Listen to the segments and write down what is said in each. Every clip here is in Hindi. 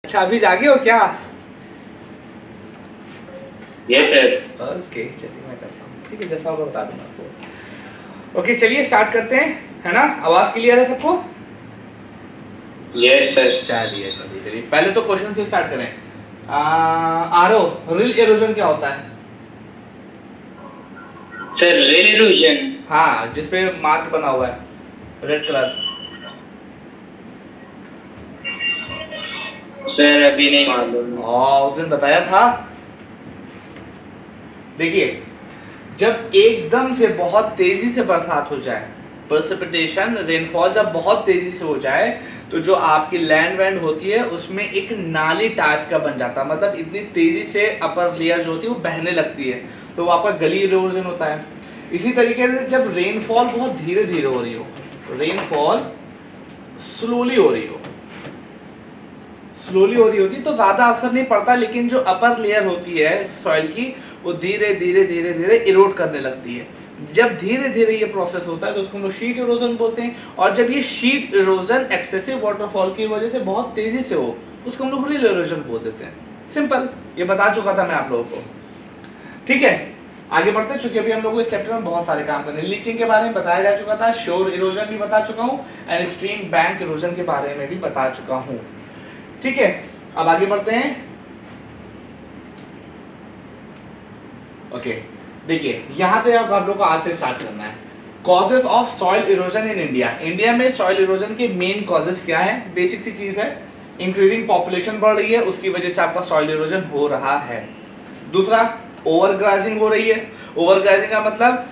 अच्छा अभी जागे हो क्या? Yes sir. ओके चलिए मैं करता हूँ, ठीक है जैसा होगा बता दूंगा आपको। ओके चलिए स्टार्ट करते हैं, है ना? आवाज क्लियर है सबको? Yes sir. चलिए चलिए चलिए पहले तो क्वेश्चन से स्टार्ट करें। आरो रिल इरोजन क्या होता है? Sir rail illusion. हाँ जिसपे मार्क बना हुआ है रेड कलर। सर अभी नहीं मालूम। उस दिन बताया था। देखिए जब एकदम से बहुत तेजी से बरसात हो जाए, प्रेसिपिटेशन रेनफॉल जब बहुत तेजी से हो जाए, तो जो आपकी लैंड वैंड होती है उसमें एक नाली टाइप का बन जाता है, मतलब इतनी तेजी से अपर लेयर जो होती है वो बहने लगती है, तो वो आपका गली इरोजन होता है। इसी तरीके से जब रेनफॉल बहुत धीरे धीरे हो रही हो, रेनफॉल स्लोली हो रही हो, स्लोली हो रही होती तो ज्यादा असर नहीं पड़ता, लेकिन जो अपर लेयर होती है सॉइल की वो धीरे धीरे धीरे धीरे इरोड करने लगती है। जब धीरे धीरे ये प्रोसेस होता है तो उसको हम लोग शीट इरोजन बोलते हैं, और जब ये शीट इरोजन एक्सेसिव वाटरफॉल की वजह से बहुत तेजी से हो उसको हम लोग रिल इरोजन बोल देते हैं। सिंपल, ये बता चुका था मैं आप लोगों को, ठीक है? आगे बढ़ते हैं, चूंकि अभी हम लोग को इस चैप्टर में बहुत सारे काम करने। लीचिंग के बारे में बताया जा चुका था, शोर इरोजन भी बता चुका हूँ, एंड स्ट्रीम बैंक इरोजन के बारे में भी बता चुका हूँ, ठीक है? अब आगे बढ़ते हैं। ओके देखिए यहां से अब आप लोग को आज से स्टार्ट करना है। Causes of soil erosion in India. India में सॉइल इरोजन के मेन कॉजेस क्या है? बेसिक सी चीज है, इंक्रीजिंग पॉपुलेशन बढ़ रही है उसकी वजह से आपका सॉइल इरोजन हो रहा है। दूसरा, ओवरग्राजिंग हो रही है। ओवरग्राजिंग का मतलब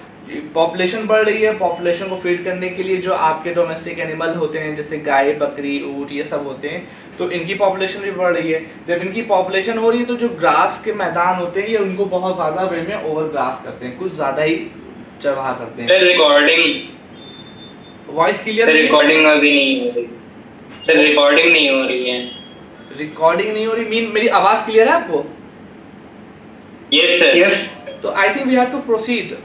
पॉपुलेशन बढ़ रही है, पॉपुलेशन को फीड करने के लिए जो आपके डोमेस्टिक एनिमल होते हैं जैसे गाय बकरी ऊंट ये सब होते हैं, तो इनकी पॉपुलेशन भी बढ़ रही है। जब इनकी पॉपुलेशन हो रही है तो जो ग्रास के मैदान होते हैं ये उनको बहुत ज्यादा वे में ओवर ग्रास करते हैं, कुछ ज्यादा ही चरवाहा करते हैं। Sir recording, voice clear sir recording अभी नहीं हो रही। सर रिकॉर्डिंग नहीं हो रही है। रिकॉर्डिंग नहीं हो रही मीन मेरी आवाज क्लियर है आपको? Yes sir. यस। तो I think we have to proceed.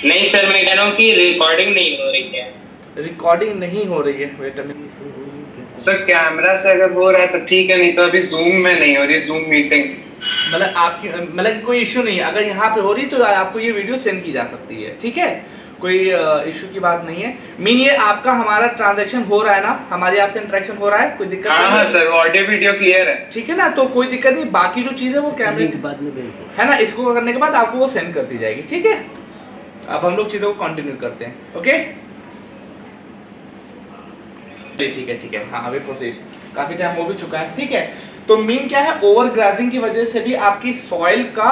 नहीं सर मैं कह रहा हूँ कि रिकॉर्डिंग नहीं हो रही है। रिकॉर्डिंग नहीं हो रही है, wait a minute. Sir camera से अगर हो रहा है तो ठीक है, नहीं तो अभी जूम में नहीं हो रही, जूम मीटिंग। मतलब आपकी मतलब कोई इशू नहीं है, अगर यहाँ पे हो रही तो आपको ये वीडियो सेंड की जा सकती है, ठीक है? कोई इशू की बात नहीं है। मीन ये आपका हमारा ट्रांजैक्शन हो रहा है ना, हमारी आपसे इंटरेक्शन हो रहा है, कोई दिक्कत नहीं हाँ है? सर ऑडियो वीडियो क्लियर है, ठीक है ना, तो कोई दिक्कत नहीं। बाकी जो चीज है वो कैमरे के बाद में भेज दो, है ना? इसको करने के बाद आपको वो सेंड कर दी जाएगी, ठीक है? अब हम लोग चीजों को कंटिन्यू करते हैं, ओके? ठीक है ठीक है, हाँ अभी प्रोसीड, काफी टाइम हो भी चुका है, ठीक है? तो मीन क्या है, ओवरग्राजिंग की वजह से भी आपकी सॉइल का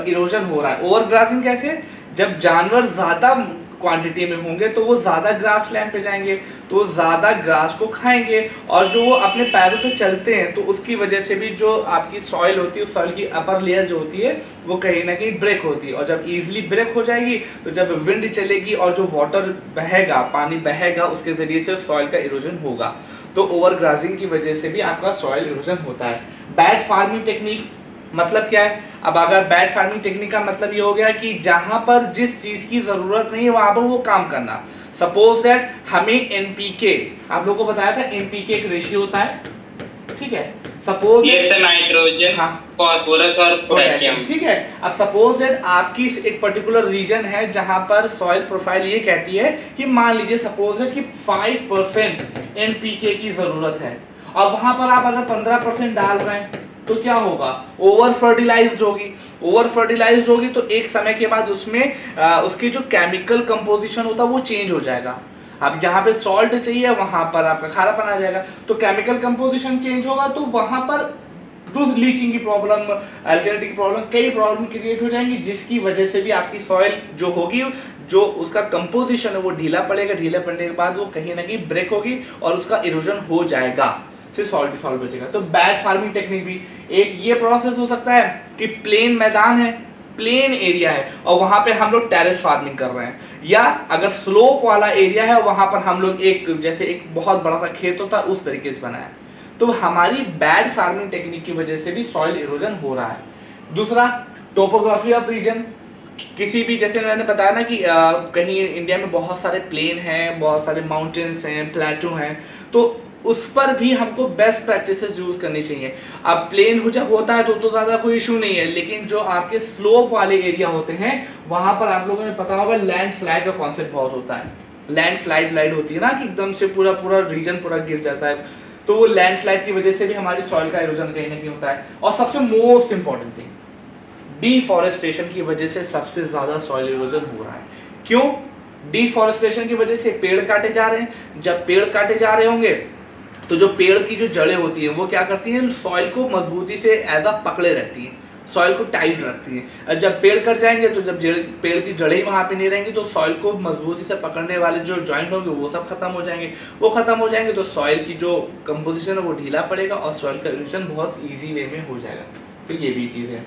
इरोजन हो रहा है। ओवरग्राजिंग कैसे? जब जानवर ज्यादा क्वांटिटी में होंगे तो वो ज्यादा ग्रास लैंड पे जाएंगे, तो वो ज्यादा ग्रास को खाएंगे, और जो वो अपने पैरों से चलते हैं तो उसकी वजह से भी जो आपकी सॉइल होती है उस सॉइल की अपर लेयर जो होती है वो कहीं ना कहीं ब्रेक होती है, और जब इजीली ब्रेक हो जाएगी तो जब विंड चलेगी और जो वाटर बहेगा, पानी बहेगा, उसके जरिए से सॉइल का इरोजन होगा। तो ओवरग्राजिंग की वजह से भी आपका सॉइल इरोजन होता है। बैड फार्मिंग टेक्निक मतलब क्या है? अब अगर बैड फार्मिंग टेक्निक का मतलब ये हो गया कि जहां पर जिस चीज की जरूरत नहीं है वहां पर वो काम करना। सपोज दैट हमें एनपीके, आप लोगों को बताया था एनपीके एक रेशियो होता है, ठीक है? सपोज नाइट्रोजन, फास्फोरस और पोटेशियम, ठीक है? अब सपोज दैट आपकी एक पर्टिकुलर रीजन है जहां पर सॉइल प्रोफाइल ये कहती है कि मान लीजिए सपोज दैट कि 5% एनपीके की जरूरत है, और वहां पर आप अगर 15% डाल रहे हैं तो क्या होगा? ओवर फर्टिलाइज्ड होगी। ओवर फर्टिलाइज्ड होगी तो एक समय के बाद उसमें उसकी जो केमिकल कंपोजिशन होता है वो चेंज हो जाएगा। अब जहां पे सॉल्ट चाहिए वहां पर आपका खारापन आ जाएगा, तो केमिकल कंपोजिशन चेंज होगा, तो वहां पर लीचिंग की प्रॉब्लम, एल्कलिनिटी की प्रॉब्लम, कई प्रॉब्लम क्रिएट हो जाएंगी, जिसकी वजह से भी आपकी सॉइल जो होगी, जो उसका कंपोजिशन है वो ढीला पड़ेगा। ढीला पड़ने के बाद वो कहीं ना कहीं ब्रेक होगी और उसका इरोजन हो जाएगा, फिर सॉल्ट सॉल्ट बचेगा। तो बैड फार्मिंग टेक्निक भी एक ये प्रोसेस हो सकता है कि प्लेन मैदान है, प्लेन एरिया है, और वहां पे हम लोग टेरेस फार्मिंग कर रहे हैं, या अगर स्लोप वाला एरिया है वहां पर हम लोग एक जैसे एक बहुत बड़ा सा खेत होता है उस तरीके से बनाया, तो हमारी बैड फार्मिंग टेक्निक की वजह से भी सॉइल इरोजन हो रहा है। दूसरा, टोपोग्राफी ऑफ रीजन। किसी भी, जैसे मैंने बताया ना कि कहीं इंडिया में बहुत सारे प्लेन हैं, बहुत सारे माउंटेन्स हैं, प्लेटू हैं, तो उस पर भी हमको बेस्ट प्रैक्टिसेस यूज करनी चाहिए। अब प्लेन हो जब होता है तो ज़्यादा कोई इशू नहीं है, लेकिन जो आपके स्लोप वाले एरिया होते हैं वहां पर आप लोगों ने पता होगा लैंडस्लाइड का कॉन्सेप्ट बहुत होता है। लैंडस्लाइड होती है ना कि एकदम से पूरा पूरा रीजन पूरा गिर जाता है, तो वो लैंडस्लाइड की वजह से भी हमारी सॉइल का इरोजन कहीं ना कहीं होता है। और सबसे मोस्ट इंपॉर्टेंट थिंग, डिफॉरेस्टेशन की वजह से सबसे ज्यादा सॉइल इरोजन हो रहा है। क्यों? डिफॉरेस्टेशन की वजह से पेड़ काटे जा रहे हैं। जब पेड़ काटे जा रहे होंगे तो जो पेड़ की जो जड़ें होती हैं वो क्या करती हैं, सॉइल को मजबूती से एज अ पकड़े रहती हैं, सॉइल को टाइट रखती हैं। और जब पेड़ कट जाएंगे तो जब पेड़ की जड़ें वहाँ पे नहीं रहेंगी तो सॉइल को मजबूती से पकड़ने वाले जो जॉइंट होंगे वो सब खत्म हो जाएंगे। वो खत्म हो जाएंगे तो सॉइल की जो कंपोजिशन है वो ढीला पड़ेगा और सॉइल का इरोजन बहुत ईजी वे में हो जाएगा। तो ये भी चीज़ है।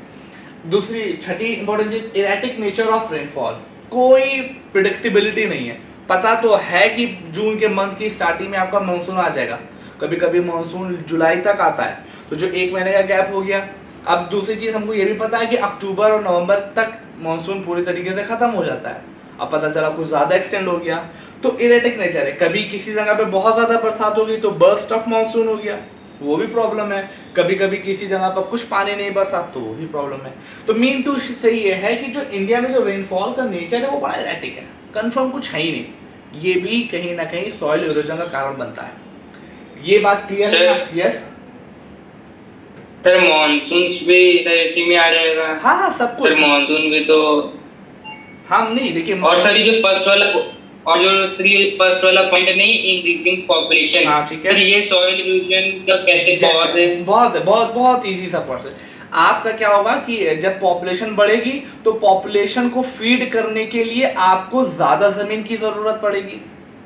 दूसरी छठी इंपॉर्टेंट चीज, इरेटिक नेचर ऑफ रेनफॉल। कोई प्रिडिक्टेबिलिटी नहीं है। पता तो है कि जून के मंथ की स्टार्टिंग में आपका मानसून आ जाएगा, कभी कभी मानसून जुलाई तक आता है, तो जो 1 महीने का गैप हो गया। अब दूसरी चीज हमको ये भी पता है कि अक्टूबर और नवंबर तक मानसून पूरी तरीके से खत्म हो जाता है। अब पता चला कुछ ज्यादा एक्सटेंड हो गया, तो इरेटिक नेचर है। कभी किसी जगह पे बहुत ज्यादा बरसात होगी तो बर्स्ट ऑफ मानसून हो गया, वो भी प्रॉब्लम है। कभी कभी किसी जगह पर कुछ पानी नहीं बरसा तो वो भी प्रॉब्लम है। तो मीन टू सही ये है कि जो इंडिया में जो रेनफॉल का नेचर है वो बड़ा इरेटिक है, कंफर्म कुछ है ही नहीं। ये भी कहीं ना कहीं सॉइल इरोजन का कारण बनता है। ये बात क्लियर है? यस सर, मॉनसून भी इसी में आ जाएगा। हाँ सब कुछ। सर मॉनसून भी तो हम नहीं देखिए। और सर जो फर्स्ट वाला पॉइंट नहीं, इंक्रीजिंग पॉपुलेशन। हाँ ठीक है। सर ये सॉइल इरोजन का कैसे कॉज है? बहुत इजी सा प्रोसेस। आपका क्या होगा कि जब पॉपुलेशन बढ़ेगी तो पॉपुलेशन को फीड करने के लिए आपको ज्यादा जमीन की जरूरत पड़ेगी,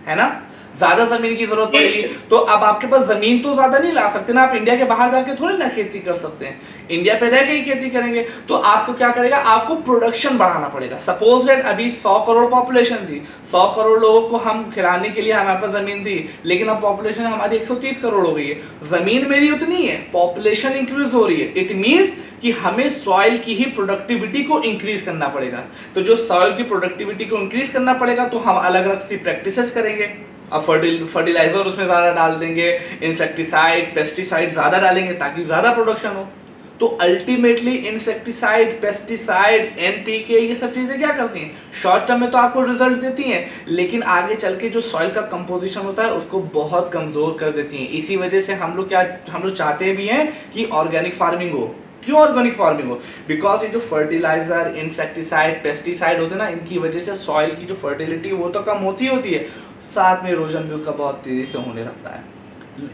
है ना? ज्यादा जमीन की जरूरत पड़ेगी। तो अब आपके पास जमीन तो ज्यादा नहीं ला सकते ना, आप इंडिया के बाहर जाके थोड़ी ना खेती कर सकते हैं, इंडिया पे रह के ही खेती करेंगे। तो आपको क्या करेगा, आपको प्रोडक्शन बढ़ाना पड़ेगा। सपोज दैट अभी 100 करोड़ पॉपुलेशन थी, 100 करोड़ लोगों को हम खिलाने के लिए हमारे पास जमीन थी, लेकिन अब पॉपुलेशन हमारी 130 करोड़ हो गई है। जमीन मेरी उतनी है, पॉपुलेशन इंक्रीज हो रही है। इट मींस कि हमें सॉइल की ही प्रोडक्टिविटी को इंक्रीज करना पड़ेगा। तो जो सॉइल की प्रोडक्टिविटी को इंक्रीज करना पड़ेगा तो हम अलग अलग सी प्रैक्टिसेस करेंगे। अब फर्टिलाइजर उसमें ज़्यादा डाल देंगे, इंसेक्टिसाइड पेस्टिसाइड ज़्यादा डालेंगे ताकि ज़्यादा प्रोडक्शन हो। तो अल्टीमेटली इंसेक्टिसाइड पेस्टिसाइड एनपीके ये सब चीज़ें क्या करती हैं, शॉर्ट टर्म में तो आपको रिजल्ट देती हैं, लेकिन आगे चल के जो सॉइल का कंपोजिशन होता है उसको बहुत कमज़ोर कर देती हैं। इसी वजह से हम लोग चाहते भी हैं कि ऑर्गेनिक फार्मिंग हो। क्यों ऑर्गेनिक फार्मिंग हो? बिकॉज ये जो फर्टिलाइजर इंसेक्टिसाइड पेस्टिसाइड होते हैं ना, इनकी वजह से सॉइल की जो फर्टिलिटी वो तो कम होती है, साथ में इरोजन भी उसका बहुत तेजी से होने लगता है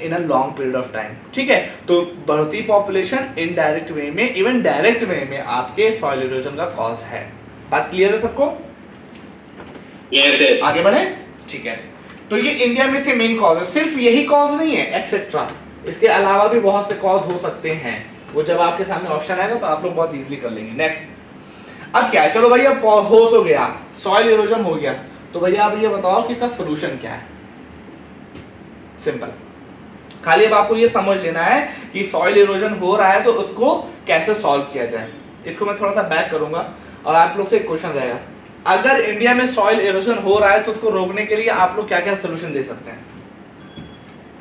in a long period of time. ठीक है, तो बढ़ती पॉपुलेशन इनडायरेक्ट वे में इवन डायरेक्ट वे में आपके सॉइल इरोजन का कॉज है। बात क्लियर है सबको? यस। आगे बढ़े? ठीक है, तो ये इंडिया में से मेन कॉज है। सिर्फ यही कॉज नहीं है, एक्सेट्रा इसके अलावा भी बहुत से कॉज हो सकते हैं। वो जब आपके सामने ऑप्शन आएगा तो आप लोग बहुत इजीली कर लेंगे। नेक्स्ट, अब क्या है, चलो भैया हो तो गया, सॉइल इरोजन हो गया, तो भैया आप ये बताओ कि इसका सोल्यूशन क्या है? सिंपल, खाली अब आपको ये समझ लेना है कि सॉइल इरोजन हो रहा है तो उसको कैसे सॉल्व किया जाए। इसको मैं थोड़ा सा बैक करूंगा और आप लोग से एक क्वेश्चन रहेगा, अगर इंडिया में सॉइल इरोजन हो रहा है तो उसको रोकने के लिए आप लोग क्या क्या सोल्यूशन दे सकते हैं?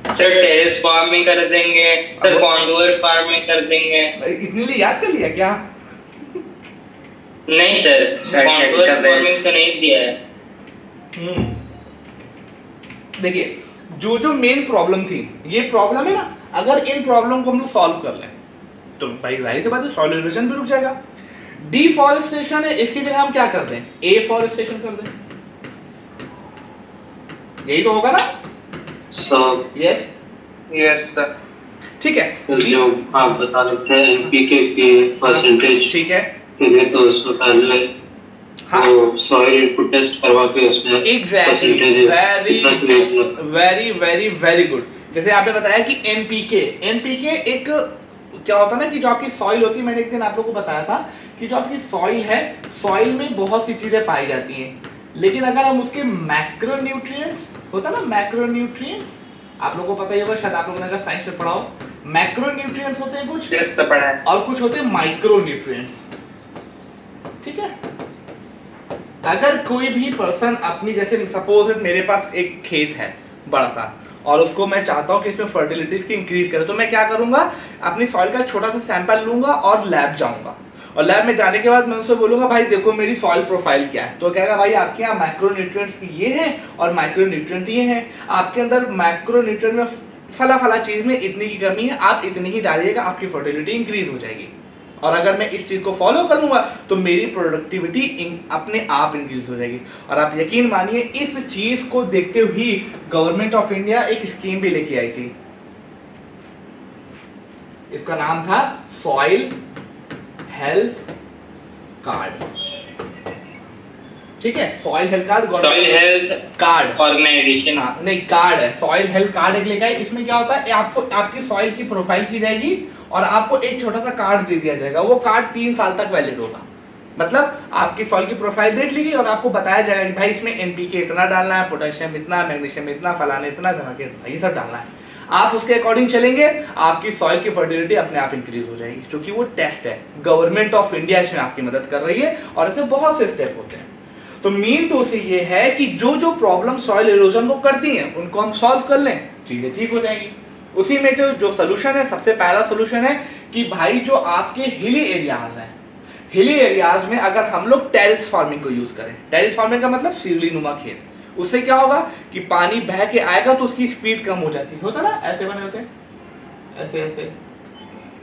सर टेरेस फार्मिंग कर देंगे, सर कॉन्डोर फार्मिंग कर देंगे। इतने लिए याद कर लिया क्या? नहीं सर, कॉन्डोर फार्मिंग तो नहीं दिया है। देखिए, जो जो मेन प्रॉब्लम थी, ये प्रॉब्लम है ना, अगर इन प्रॉब्लम को हम लोग सॉल्व कर लें तो भाई जाहिर सी बात है सॉइल इरोजन भी रुक जाएगा। डिफॉरेस्टेशन है, इसकी जगह हम क्या कर दें, एफॉरेस्टेशन कर दें, यही तो होगा ना? Yes sir. ठीक है, तो जो आप बता रहे थे एनपीके की परसेंटेज, ठीक है, तो उसको कर ले। हाँ, तो सॉइल को टेस्ट करवा के उसमें exactly very very very good. जैसे आपने बताया कि एनपीके एक क्या होता है ना कि जो आपकी सॉइल होती है, मैंने एक दिन आप लोगों को बताया था कि जो आपकी सॉइल है, सॉइल में बहुत सी चीजें पाई जाती हैं, लेकिन अगर हम उसके मैक्रोन्यूट्रिएंट्स होता है ना, मैक्रोन्यूट्रिएंट्स आप लोगों को पता ही होगा, शायद आप लोगों ने अगर साइंस में पढ़ा हो, मैक्रोन्यूट्रिएंट्स होते हैं कुछ, यस सर पढ़ा है, और कुछ होते हैं माइक्रोन्यूट्रिएंट्स। ठीक है, अगर कोई भी पर्सन अपनी, जैसे सपोज मेरे पास एक खेत है बड़ा सा, और उसको मैं चाहता हूँ कि इसमें फर्टिलिटीज की इंक्रीज करे, तो मैं क्या करूंगा, अपनी सॉइल का छोटा सा सैंपल लूंगा और लैब जाऊंगा, और लैब में जाने के बाद मैं उनसे बोलूंगा भाई देखो मेरी सॉइल प्रोफाइल क्या है, तो कहेगा भाई आपके यहाँ माइक्रोन्यूट्रिएंट्स ये हैं और माइक्रोन्यूट्रिएंट ये हैं, आपके अंदर माइक्रोन्यूट्रिएंट में फला फला चीज में इतनी की कमी है, आप इतनी ही डालिएगा, आपकी फर्टिलिटी इंक्रीज हो जाएगी। और अगर मैं इस चीज को फॉलो कर लूंगा तो मेरी प्रोडक्टिविटी अपने आप इंक्रीज हो जाएगी। और आप यकीन मानिए इस चीज को देखते हुए गवर्नमेंट ऑफ इंडिया एक स्कीम भी लेके आई थी, इसका नाम था सॉइल हेल्थ कार्ड। ठीक है, soil health card, soil health card organisation, नहीं कार्ड है, सॉइल हेल्थ कार्ड एक लेगा है। इसमें क्या होता है, आपको आपकी सॉइल की प्रोफाइल की जाएगी और आपको एक छोटा सा कार्ड दे दिया जाएगा, वो कार्ड 3 साल तक वैलिड होगा। मतलब आपकी सॉइल की प्रोफाइल देख ली गई और आपको बताया जाएगा कि भाई इसमें एनपीके इतना डालना है, पोटेशियम इतना, मैग्नीशियम इतना, फलाना इतना, धमाके इतना, ये सब डालना है। आप उसके अकॉर्डिंग चलेंगे, आपकी सॉइल की फर्टिलिटी अपने आप इंक्रीज हो जाएगी, क्योंकि वो टेस्ट है, गवर्नमेंट ऑफ इंडिया इसमें आपकी मदद कर रही है और इसमें बहुत से स्टेप होते हैं। तो मेन तो से ये है कि जो जो प्रॉब्लम सॉइल इरोजन को करती हैं उनको हम सॉल्व कर लें, चीजें ठीक हो जाएंगी। उसी में जो सोल्यूशन है, सबसे पहला सोल्यूशन है कि भाई जो आपके हिली एरियाज हैं, हिली एरियाज में अगर हम लोग टेरेस फार्मिंग को यूज करें, टेरेस फार्मिंग का मतलब सीढ़ी नुमा खेत, उससे क्या होगा कि पानी बह के आएगा तो उसकी स्पीड कम हो जाती है, होता ना, ऐसे बने होते हैं, ऐसे ऐसे।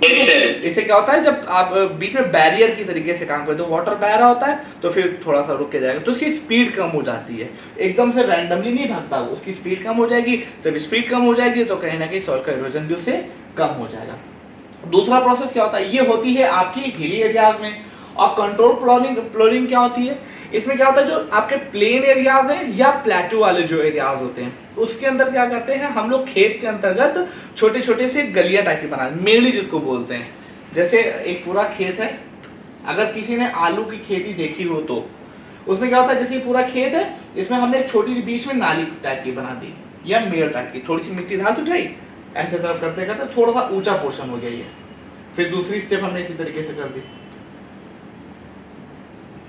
इससे क्या होता है, जब आप बीच में बैरियर की तरीके से काम करते हो, वाटर बह रहा होता है तो फिर थोड़ा सा रुक के जाएगा, तो उसकी स्पीड कम हो जाती है, एकदम से रैंडमली नहीं भागता वो, उसकी स्पीड कम हो जाएगी। जब स्पीड कम हो जाएगी तो कहीं ना कहीं सॉइल का इरोजन भी उससे कम हो जाएगा। दूसरा प्रोसेस क्या होता है, ये होती है आपकी हिली एरियाज में। और कंट्रोल प्लोरिंग क्या होती है, इसमें क्या होता है, जो आपके प्लेन एरियाज हैं या प्लेटू वाले जो एरियाज होते हैं उसके अंदर क्या करते हैं हम लोग, खेत के अंतर्गत छोटे छोटे से गलिया टाइप की बना, मेरली जिसको बोलते हैं। जैसे एक पूरा खेत है, अगर किसी ने आलू की खेती देखी हो तो उसमें क्या होता है, जैसे पूरा खेत है, इसमें हमने एक छोटी सी बीच में नाली टाइप की बना दी या मेड़ टाइप की, थोड़ी सी मिट्टी धाल उठाई, ऐसे तरफ करते करते थोड़ा सा ऊंचा पोर्शन हो गया ये, फिर दूसरी स्टेप हमने इसी तरीके से कर दी।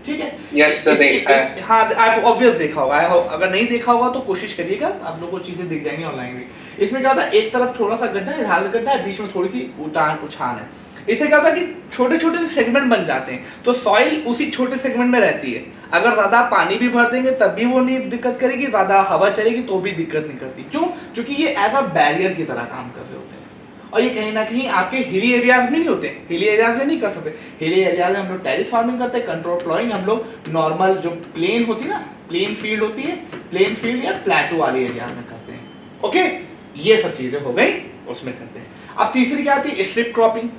ठीक है, यस सर, देखा है। हाँ आप ऑब्वियस देखा होगा, अगर नहीं देखा होगा तो कोशिश करिएगा, आप लोगों को चीजें दिख जाएंगी ऑनलाइन भी। इसमें क्या होता है, एक तरफ थोड़ा सा गड्ढा है, ढाल गड्ढा है, बीच में थोड़ी सी उछाल है। इससे क्या होता है कि छोटे छोटे से सेगमेंट बन जाते हैं, तो सॉइल उसी छोटे सेगमेंट में रहती है। अगर ज्यादा पानी भी भर देंगे तब भी वो नहीं दिक्कत करेगी, ज्यादा हवा चलेगी तो भी दिक्कत नहीं करती। क्यों? क्योंकि ये एज अ बैरियर की तरह काम कर रहे होते हैं। और ये कहीं ना कहीं आपके हिली एरियाज में नहीं होते, हिली एरियाज में नहीं कर सकते। हिली एरियाज में हम लोग टेरेस फार्मिंग करते हैं, कंट्रोल फ्लोइंग हम लोग नॉर्मल जो प्लेन होती है ना, प्लेन फील्ड होती है, प्लेन फील्ड या प्लेटो वाले एरियाज में करते हैं। ओके, ये सब चीजें हो गई, उसमें करते हैं। अब तीसरी क्या आती है, स्ट्रिप क्रॉपिंग।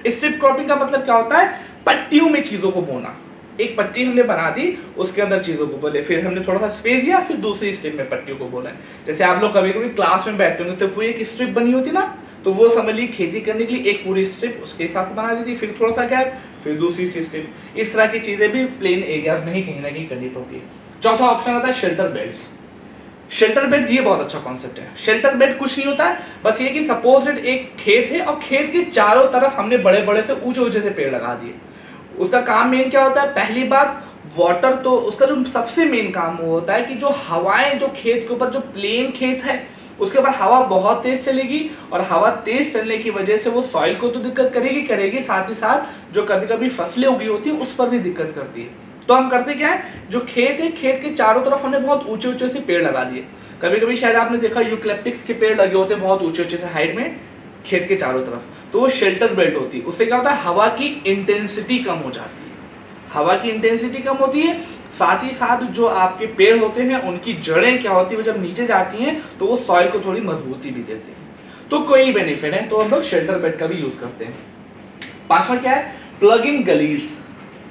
स्ट्रिप क्रॉपिंग का मतलब क्या होता है, पट्टियों में चीजों को बोना। एक पट्टी हमने बना दी, उसके अंदर चीजों को बोले, फिर हमने थोड़ा सा स्पेस दिया, फिर दूसरी स्ट्रिप में पट्टियों को बोला। जैसे आप लोग कभी कभी क्लास में बैठते होंगे तो पूरी एक स्ट्रिप बनी होती ना, तो वो समझ ली खेती करने के लिए एक पूरी स्ट्रिप उसके हिसाब से बना दी थी, फिर थोड़ा सा गैप, फिर दूसरी सी स्ट्रिप। इस तरह की चीजें भी प्लेन एरियाज में ही कहीं ना कहीं करनी पड़ती है। चौथा ऑप्शन होता है शेल्टर बेल्ट। शेल्टर बेड ये बहुत अच्छा कॉन्सेप्ट है। शेल्टर बेड कुछ नहीं होता है, बस ये कि सपोज एक खेत है और खेत के चारों तरफ हमने बड़े बड़े से ऊंचे ऊंचे से पेड़ लगा दिए। उसका काम मेन क्या होता है, पहली बात वाटर, तो उसका जो सबसे मेन काम वो होता है कि जो हवाएं, जो खेत के ऊपर जो प्लेन खेत है उसके ऊपर हवा बहुत तेज चलेगी, और हवा तेज चलने की वजह से वो सॉइल को तो दिक्कत करेगी, साथ ही साथ जो कभी कभी फसलें उगी होती है उस पर भी दिक्कत करती है। तो हम करते क्या है, जो खेत है, खेत के चारों तरफ हमने बहुत ऊंचे ऊंचे से पेड़ लगा दिए। कभी कभी शायद आपने देखा यूकलिप्टिक्स के पेड़ लगे होते हैं बहुत ऊंचे ऊंचे से हाइट में खेत के चारों तरफ, तो वो शेल्टर बेल्ट होती है। उससे क्या होता है, हवा की इंटेंसिटी कम हो जाती है, हवा की इंटेंसिटी कम होती है, साथ ही साथ जो आपके पेड़ होते हैं उनकी जड़ें क्या होती है, वो जब नीचे जाती हैं तो वो सॉइल को थोड़ी मजबूती भी देते हैं। तो कोई बेनिफिट है, तो हम लोग शेल्टर बेड का भी यूज करते हैं। पांचवा क्या है, प्लग इन गलीज।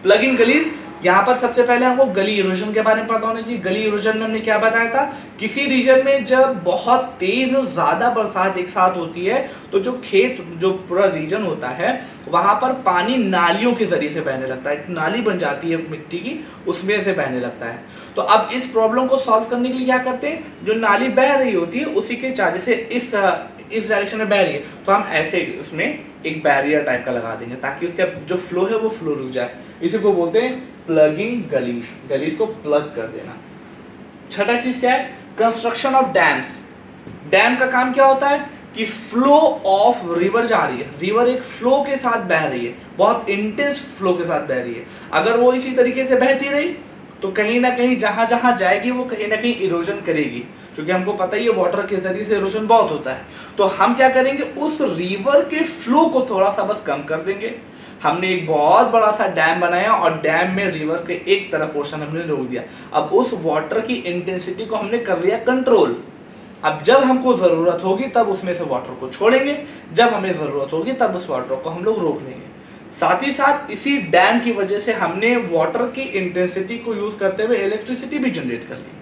प्लग इन गलीज, यहाँ पर सबसे पहले हमको गली इरोजन के बारे में पता होना चाहिए। गली इरोजन में हमने क्या बताया था, किसी रीजन में जब बहुत तेज और ज्यादा बरसात एक साथ होती है तो जो खेत, जो पूरा रीजन होता है वहां पर पानी नालियों के जरिए से बहने लगता है, नाली बन जाती है मिट्टी की, उसमें से बहने लगता है। तो अब इस प्रॉब्लम को सॉल्व करने के लिए क्या करते हैं, जो नाली बह रही होती है उसी के चार्ज से इस डायरेक्शन में बह रही है, तो हम ऐसे उसमें एक बैरियर टाइप का लगा देंगे ताकि उसका जो फ्लो है वो फ्लो रुक जाए। इसी को बोलते हैं प्लगिंग गलीज, गलीज को प्लग कर देना। छठा चीज क्या है, कंस्ट्रक्शन ऑफ डैम्स। डैम का काम क्या होता है कि फ्लो ऑफ रिवर जा रही है, रिवर एक फ्लो के साथ बह रही है, बहुत इंटेंस फ्लो के साथ बह रही है। अगर वो इसी तरीके से बहती रही तो कहीं ना कहीं जहां जहां जाएगी वो कहीं ना कहीं इरोजन करेगी, क्योंकि हमको पता ही है वाटर के जरिए से इरोजन बहुत होता है। तो हम क्या करेंगे, उस रिवर के फ्लो को थोड़ा सा बस कम कर देंगे। हमने एक बहुत बड़ा सा डैम बनाया और डैम में रिवर के एक तरफ पोर्शन हमने रोक दिया। अब उस वाटर की इंटेंसिटी को हमने कर लिया कंट्रोल। अब जब हमको जरूरत होगी तब उसमें से वाटर को छोड़ेंगे, जब हमें जरूरत होगी तब उस वाटर को हम लोग रोक लेंगे। साथ ही साथ इसी डैम की वजह से हमने वाटर की इंटेंसिटी को यूज करते हुए इलेक्ट्रिसिटी भी जनरेट कर ली।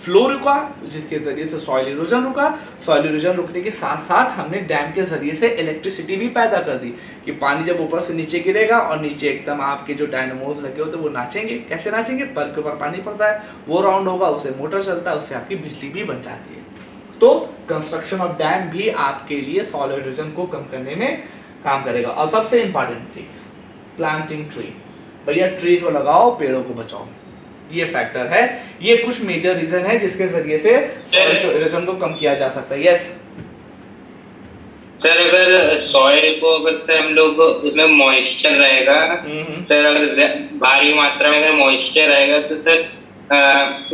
फ्लो रुका, जिसके जरिए से सॉइल इरोजन रुका। सॉइल इरोजन रुकने के साथ साथ हमने डैम के जरिए से इलेक्ट्रिसिटी भी पैदा कर दी कि पानी जब ऊपर से नीचे गिरेगा और नीचे एकदम आपके जो डायनामोज लगे होते हैं वो नाचेंगे। कैसे नाचेंगे, पर के ऊपर पानी पड़ता है, वो राउंड होगा, उससे मोटर चलता है, उससे आपकी बिजली भी बन जाती है। तो कंस्ट्रक्शन ऑफ डैम भी आपके लिए सॉइल इरोजन को कम करने में काम करेगा। और सबसे इंपॉर्टेंट चीज, प्लांटिंग ट्री। भैया ट्री को लगाओ, पेड़ों को बचाओ, ये फैक्टर है। ये कुछ मेजर रीजन है जिसके जरिए से सॉइल इरोजन को कम किया जा सकता है। यस सर, अगर सॉइल को अगर हम लोग उसमें मॉइस्चर रहेगा सर, अगर भारी मात्रा में अगर मॉइस्चर रहेगा तो सर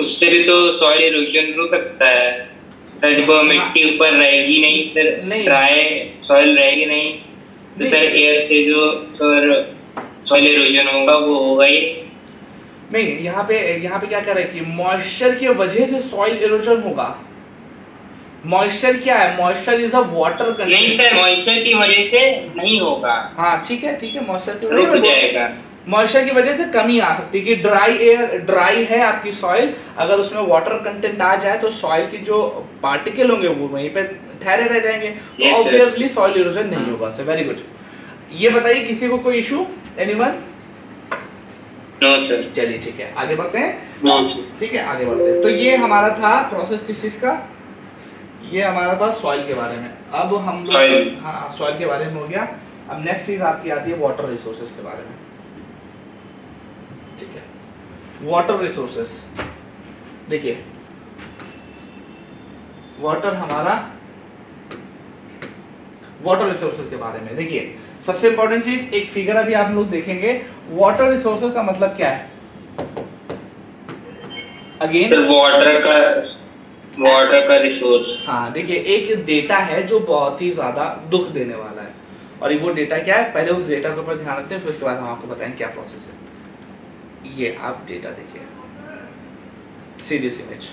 उससे भी तो सॉइल इरोजन रुक सकता है सर। जब मिट्टी ऊपर रहेगी नहीं सर, ड्राई सॉइल रहेगी नहीं तो सर एयर से जो सर सॉइल इरोजन होगा वो होगा ही नहीं। यहाँ पे क्या कर रहे हैं कि मॉइस्चर की वजह से सॉइल इरोजन होगा। मॉइस्चर क्या है, moisture is a water content. नहीं सर, मॉइस्चर की वजह से नहीं होगा। हाँ ठीक है, मॉइस्चर की रुक जाएगा। मॉइस्चर की वजह से कमी आ सकती है कि ड्राई है आपकी सॉइल, अगर उसमें वाटर कंटेंट आ जाए तो सॉइल की जो पार्टिकल होंगे वो वहीं पे ठहरे रह जाएंगे, तो ऑब्वियसली सॉइल इरोजन नहीं होगा। Sir very good. ये बताइए किसी को कोई इशू, एनीवन? No sir. चलिए ठीक है, आगे बढ़ते हैं। No sir. ठीक है, आगे बढ़ते हैं। तो ये हमारा था प्रोसेस किस चीज का, ये हमारा था सॉइल के बारे में। अब हम लोग हाँ सॉइल के बारे में हो गया। अब नेक्स्ट चीज आपकी आती है वाटर रिसोर्सेज के बारे में। ठीक है, वाटर रिसोर्सेज देखिए, वाटर हमारा वाटर रिसोर्सेज के बारे में देखिए, सबसे इंपॉर्टेंट चीज एक फिगर अभी आप लोग देखेंगे। वाटर रिसोर्सेज का मतलब क्या है, अगेन वाटर का रिसोर्स। हाँ देखिए, एक डेटा है जो बहुत ही ज्यादा दुख देने वाला है, और वो डेटा क्या है, पहले उस डेटा के ऊपर ध्यान रखते हैं, फिर उसके बाद हम आपको बताएंगे क्या प्रोसेस है। ये आप डेटा देखिए, सीरियस इमेज,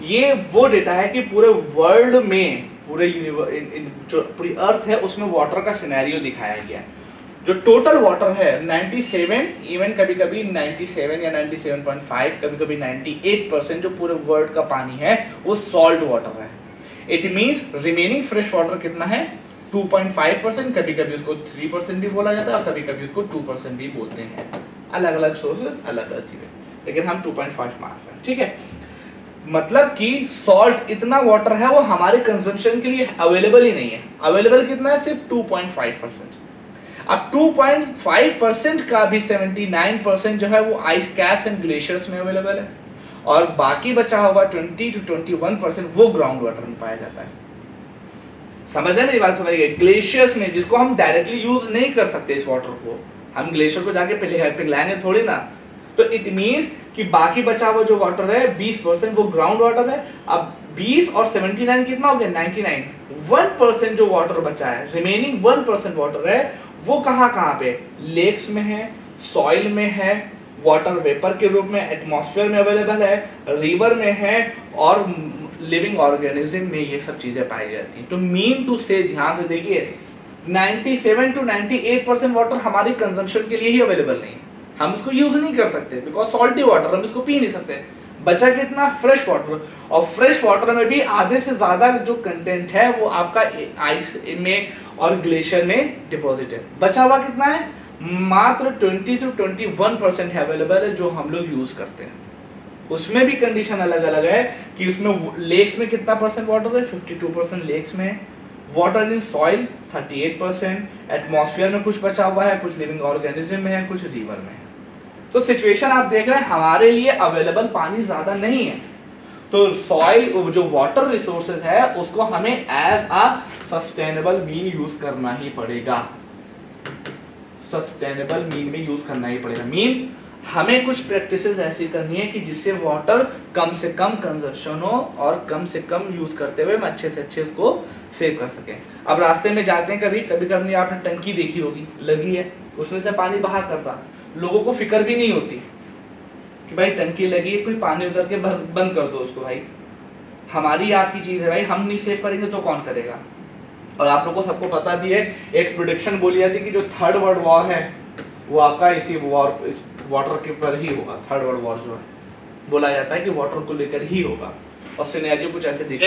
ये वो डेटा है कि पूरे वर्ल्ड में, पूरे जो पूरी अर्थ है उसमें वाटर का सिनेरियो दिखाया गया है। जो टोटल वाटर है 97, इवन कभी कभी 97 या 97.5, कभी कभी 98% जो पूरे वर्ल्ड का पानी है वो सॉल्ट वाटर है। It means remaining fresh water कितना है, 2.5%, कभी कभी उसको 3% भी बोला जाता है और कभी कभी उसको 2% भी बोलते हैं। अलग अलग सोर्सेस, अलग अलग चीजें, लेकिन हम 2.5 मान रहे हैं। ठीक है, मतलब कि सॉल्ट इतना वाटर है वो हमारे कंजम्पशन के लिए अवेलेबल ही नहीं है। अवेलेबल कितना है, सिर्फ 2.5%। अब 2.5% का भी 79% जो है वो आइस कैप्स एंड ग्लेशियर्स में अवेलेबल है, और बाकी बचा हुआ 20 to 21% वो ग्राउंड वाटर में पाया जाता है। समझ रहे मेरी बात, समझिए। ग्लेशियर्स में, जिसको हम डायरेक्टली यूज नहीं कर सकते इस वाटर को, हम ग्लेशियर को जाके पिघलाएंगे थोड़ी ना, तो इट मींस कि बाकी बचा हुआ जो वाटर है 20% वो ग्राउंड वाटर है। अब 20 और 79 कितना हो गया, 99। 1% जो वाटर बचा है, रिमेनिंग 1% वाटर है, वो कहाँ पे, लेक्स में है, सॉइल में है, वाटर वेपर के रूप में एटमॉस्फेयर में अवेलेबल है, रिवर में है, और लिविंग ऑर्गेनिज्म में ये सब चीजें पाई जाती हैं। तो मीन टू से, ध्यान से देखिए, 97 to 98% वाटर हमारी कंजम्पशन के लिए ही अवेलेबल नहीं है, हम इसको यूज नहीं कर सकते बिकॉज सॉल्टी वाटर, हम इसको पी नहीं सकते। बचा कितना, फ्रेश वाटर, और फ्रेश वाटर में भी आधे से ज्यादा जो कंटेंट है वो आपका आइस में और ग्लेशियर में डिपॉजिट है। बचा हुआ कितना है, मात्र 20 से 21% है अवेलेबल है जो हम लोग यूज करते हैं। उसमें भी कंडीशन अलग अलग है कि उसमें लेक्स में कितना परसेंट वाटर है, 52% लेक्स में, वाटर इन सॉइल 38%, एटमॉस्फेयर में कुछ बचा हुआ है, कुछ लिविंग ऑर्गेनिज्म में है, कुछ रिवर में है। तो सिचुएशन आप देख रहे हैं, हमारे लिए अवेलेबल पानी ज्यादा नहीं है। तो सॉइल जो वाटर रिसोर्सेज है उसको हमें as a sustainable mean use करना ही पड़ेगा, सस्टेनेबल मीन में यूज करना ही पड़ेगा। मीन हमें कुछ प्रैक्टिसेस ऐसी करनी है कि जिससे वाटर कम से कम कंजप्शन हो और कम से कम यूज करते हुए हम अच्छे से अच्छे उसको सेव कर सकें। अब रास्ते में जाते हैं कभी कभी आपने टंकी देखी होगी लगी है, उसमें से पानी बाहर करता, लोगों को फिक्र भी नहीं होती कि भाई टंकी लगी है कोई पानी उतर के बंद कर दो उसको। भाई हमारी आपकी चीज है भाई, हम नहीं सेव करेंगे तो कौन करेगा। और आप लोगों को सबको पता भी है, एक प्रेडिक्शन बोली जाती है कि जो थर्ड वर्ल्ड वॉर है वो आपका इसी वॉर इस वाटर के ऊपर ही होगा। थर्ड वर्ल्ड वॉर जो है बोला जाता है कि वाटर को लेकर ही होगा, और सिनेरियो कुछ ऐसे दिख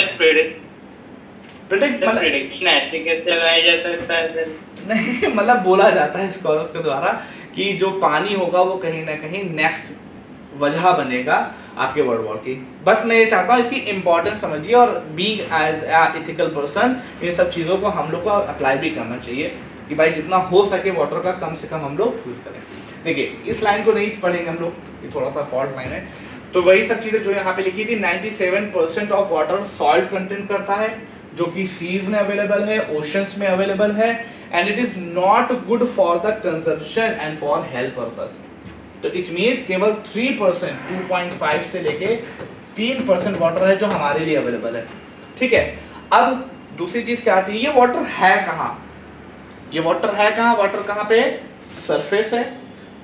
प्रेडिक्शन ऐसे कैसे लगाया जा सकता है? नहीं मतलब बोला जाता है स्कॉलर्स के द्वारा कि जो पानी होगा वो कहीं ना कहीं नेक्स्ट वजह बनेगा आपके वर्ल्ड वॉर की। बस मैं ये चाहता हूँ इसकी इंपॉर्टेंस समझिए, और बीइंग एज एथिकल पर्सन इन सब चीज़ों को हम लोग को अप्लाई भी करना चाहिए कि भाई जितना हो सके वाटर का कम से कम हम लोग यूज़ करें। देखिए इस लाइन को नहीं पढ़ेंगे हम लोग, ये थोड़ा सा फॉल्ट लाइन है, तो वही सब चीज़ें जो यहाँ पे लिखी थी। 97% ऑफ वाटर सॉल्ट कंटेंट करता है, जो कि सीज में अवेलेबल है, ओशंस में अवेलेबल है, and it is not good for the consumption and for health purpose. तो इट मीन्स केवल 3%, 2.5 से लेके 3% वाटर है जो हमारे लिए अवेलेबल है। ठीक है, अब दूसरी चीज क्या आती है, ये वाटर है कहाँ? ये वाटर है कहाँ? वाटर कहाँ पे? सरफेस है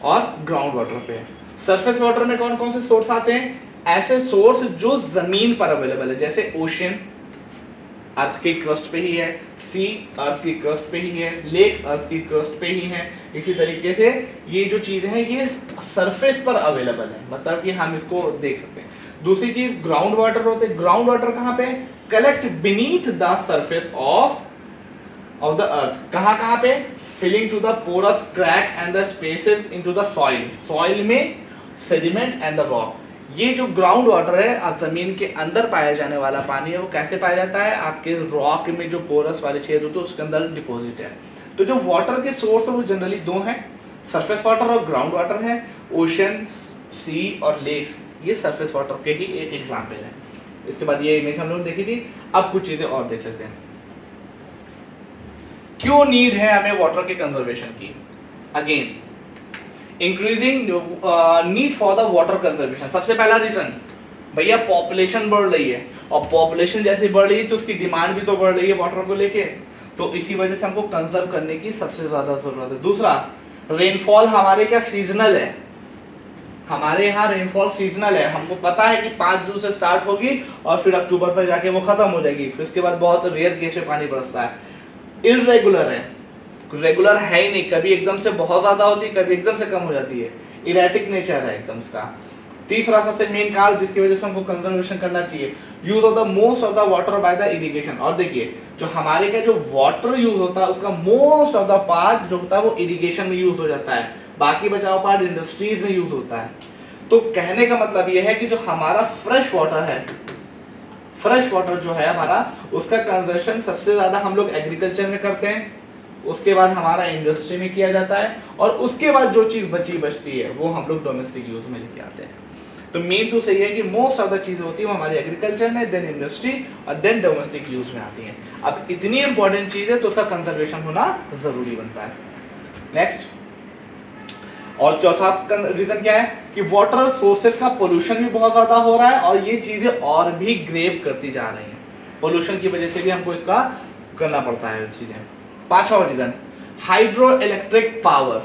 और ग्राउंड वाटर पे है। सरफेस वाटर में कौन कौन से सोर्स आते हैं? ऐसे सोर्स जो जमीन पर अवेलेबल है, जैसे ओशन अर्थ की क्रस्ट पे ही है, सी अर्थ की क्रस्ट पे ही है, लेक अर्थ की क्रस्ट पे ही है। इसी तरीके से ये जो चीज है ये सरफेस पर अवेलेबल है, मतलब कि हम इसको देख सकते हैं। दूसरी चीज ग्राउंड वाटर होते हैं। ग्राउंड वाटर कहाँ पे? Collect beneath the surface of the earth. कहाँ पे? Filling to the porous crack and the spaces into the soil. Soil में सेडिमेंट एंड द रॉक। ये जो ग्राउंड वाटर है जमीन के अंदर पाया जाने वाला पानी है, वो कैसे पाया जाता है? आपके रॉक में जो पोरस वाले छेद होते हैं उसके अंदर डिपॉजिट है। तो जो वाटर के सोर्स है वो जनरली दो हैं, सरफेस वाटर और ग्राउंड वाटर है। ओशन, सी और लेक्स ये सरफेस वाटर के ही एक एग्जाम्पल है। इसके बाद ये इमेज हम लोग देखी थी। अब कुछ चीजें और देख लेते हैं, क्यों नीड है हमें वाटर के कंजर्वेशन की। Again increasing need for the water conservation. सबसे पहला रीजन भैया पॉपुलेशन बढ़ रही है, और पॉपुलेशन जैसे बढ़ रही है तो उसकी डिमांड भी तो बढ़ रही है वाटर को लेके, तो इसी वजह से हमको कंजर्व करने की सबसे ज्यादा जरूरत है। दूसरा, रेनफॉल हमारे क्या सीजनल है, हमारे यहाँ रेनफॉल सीजनल है। हमको पता है कि 5 जून से स्टार्ट होगी और फिर अक्टूबर तक जाके वो खत्म हो जाएगी, फिर उसके बाद बहुत रेयर केस में पानी बरसता है। इर्रेगुलर है, रेगुलर है ही नहीं, कभी एकदम से बहुत ज्यादा होती है, कभी एकदम से कम हो जाती है। इरेटिक नेचर है एकदम इसका। तीसरा सबसे मेन कारण जिसकी वजह से हमको कंजर्वेशन करना चाहिए, use of the most of the water by the irrigation. और देखिए जो हमारे का जो वाटर यूज होता है उसका मोस्ट ऑफ द पार्ट जो होता है वो इरिगेशन में यूज हो जाता है, बाकी बचा हुआ पार्ट इंडस्ट्रीज में यूज होता है। तो कहने का मतलब ये है कि जो हमारा फ्रेश वाटर है, फ्रेश वाटर जो है हमारा, उसका कंजर्वेशन सबसे ज्यादा हम लोग एग्रीकल्चर में करते हैं, उसके बाद हमारा इंडस्ट्री में किया जाता है, और उसके बाद जो चीज बचती है वो हम लोग डोमेस्टिक यूज में लेके आते हैं। तो मेन तो सही है कि मोस्ट ऑफ द चीजें होती है वो हमारी एग्रीकल्चर में, देन इंडस्ट्री और देन डोमेस्टिक यूज में आती हैं। अब इतनी इंपॉर्टेंट चीज है तो उसका कंजर्वेशन होना जरूरी बनता है। नेक्स्ट, और चौथा रीजन क्या है कि वाटर सोर्सेस का पोल्यूशन भी बहुत ज्यादा हो रहा है, और ये चीजें और भी ग्रेव करती जा रही हैं। पोल्यूशन की वजह से भी हमको इसका करना पड़ता है चीजें। पांचवा reason, hydro electric power.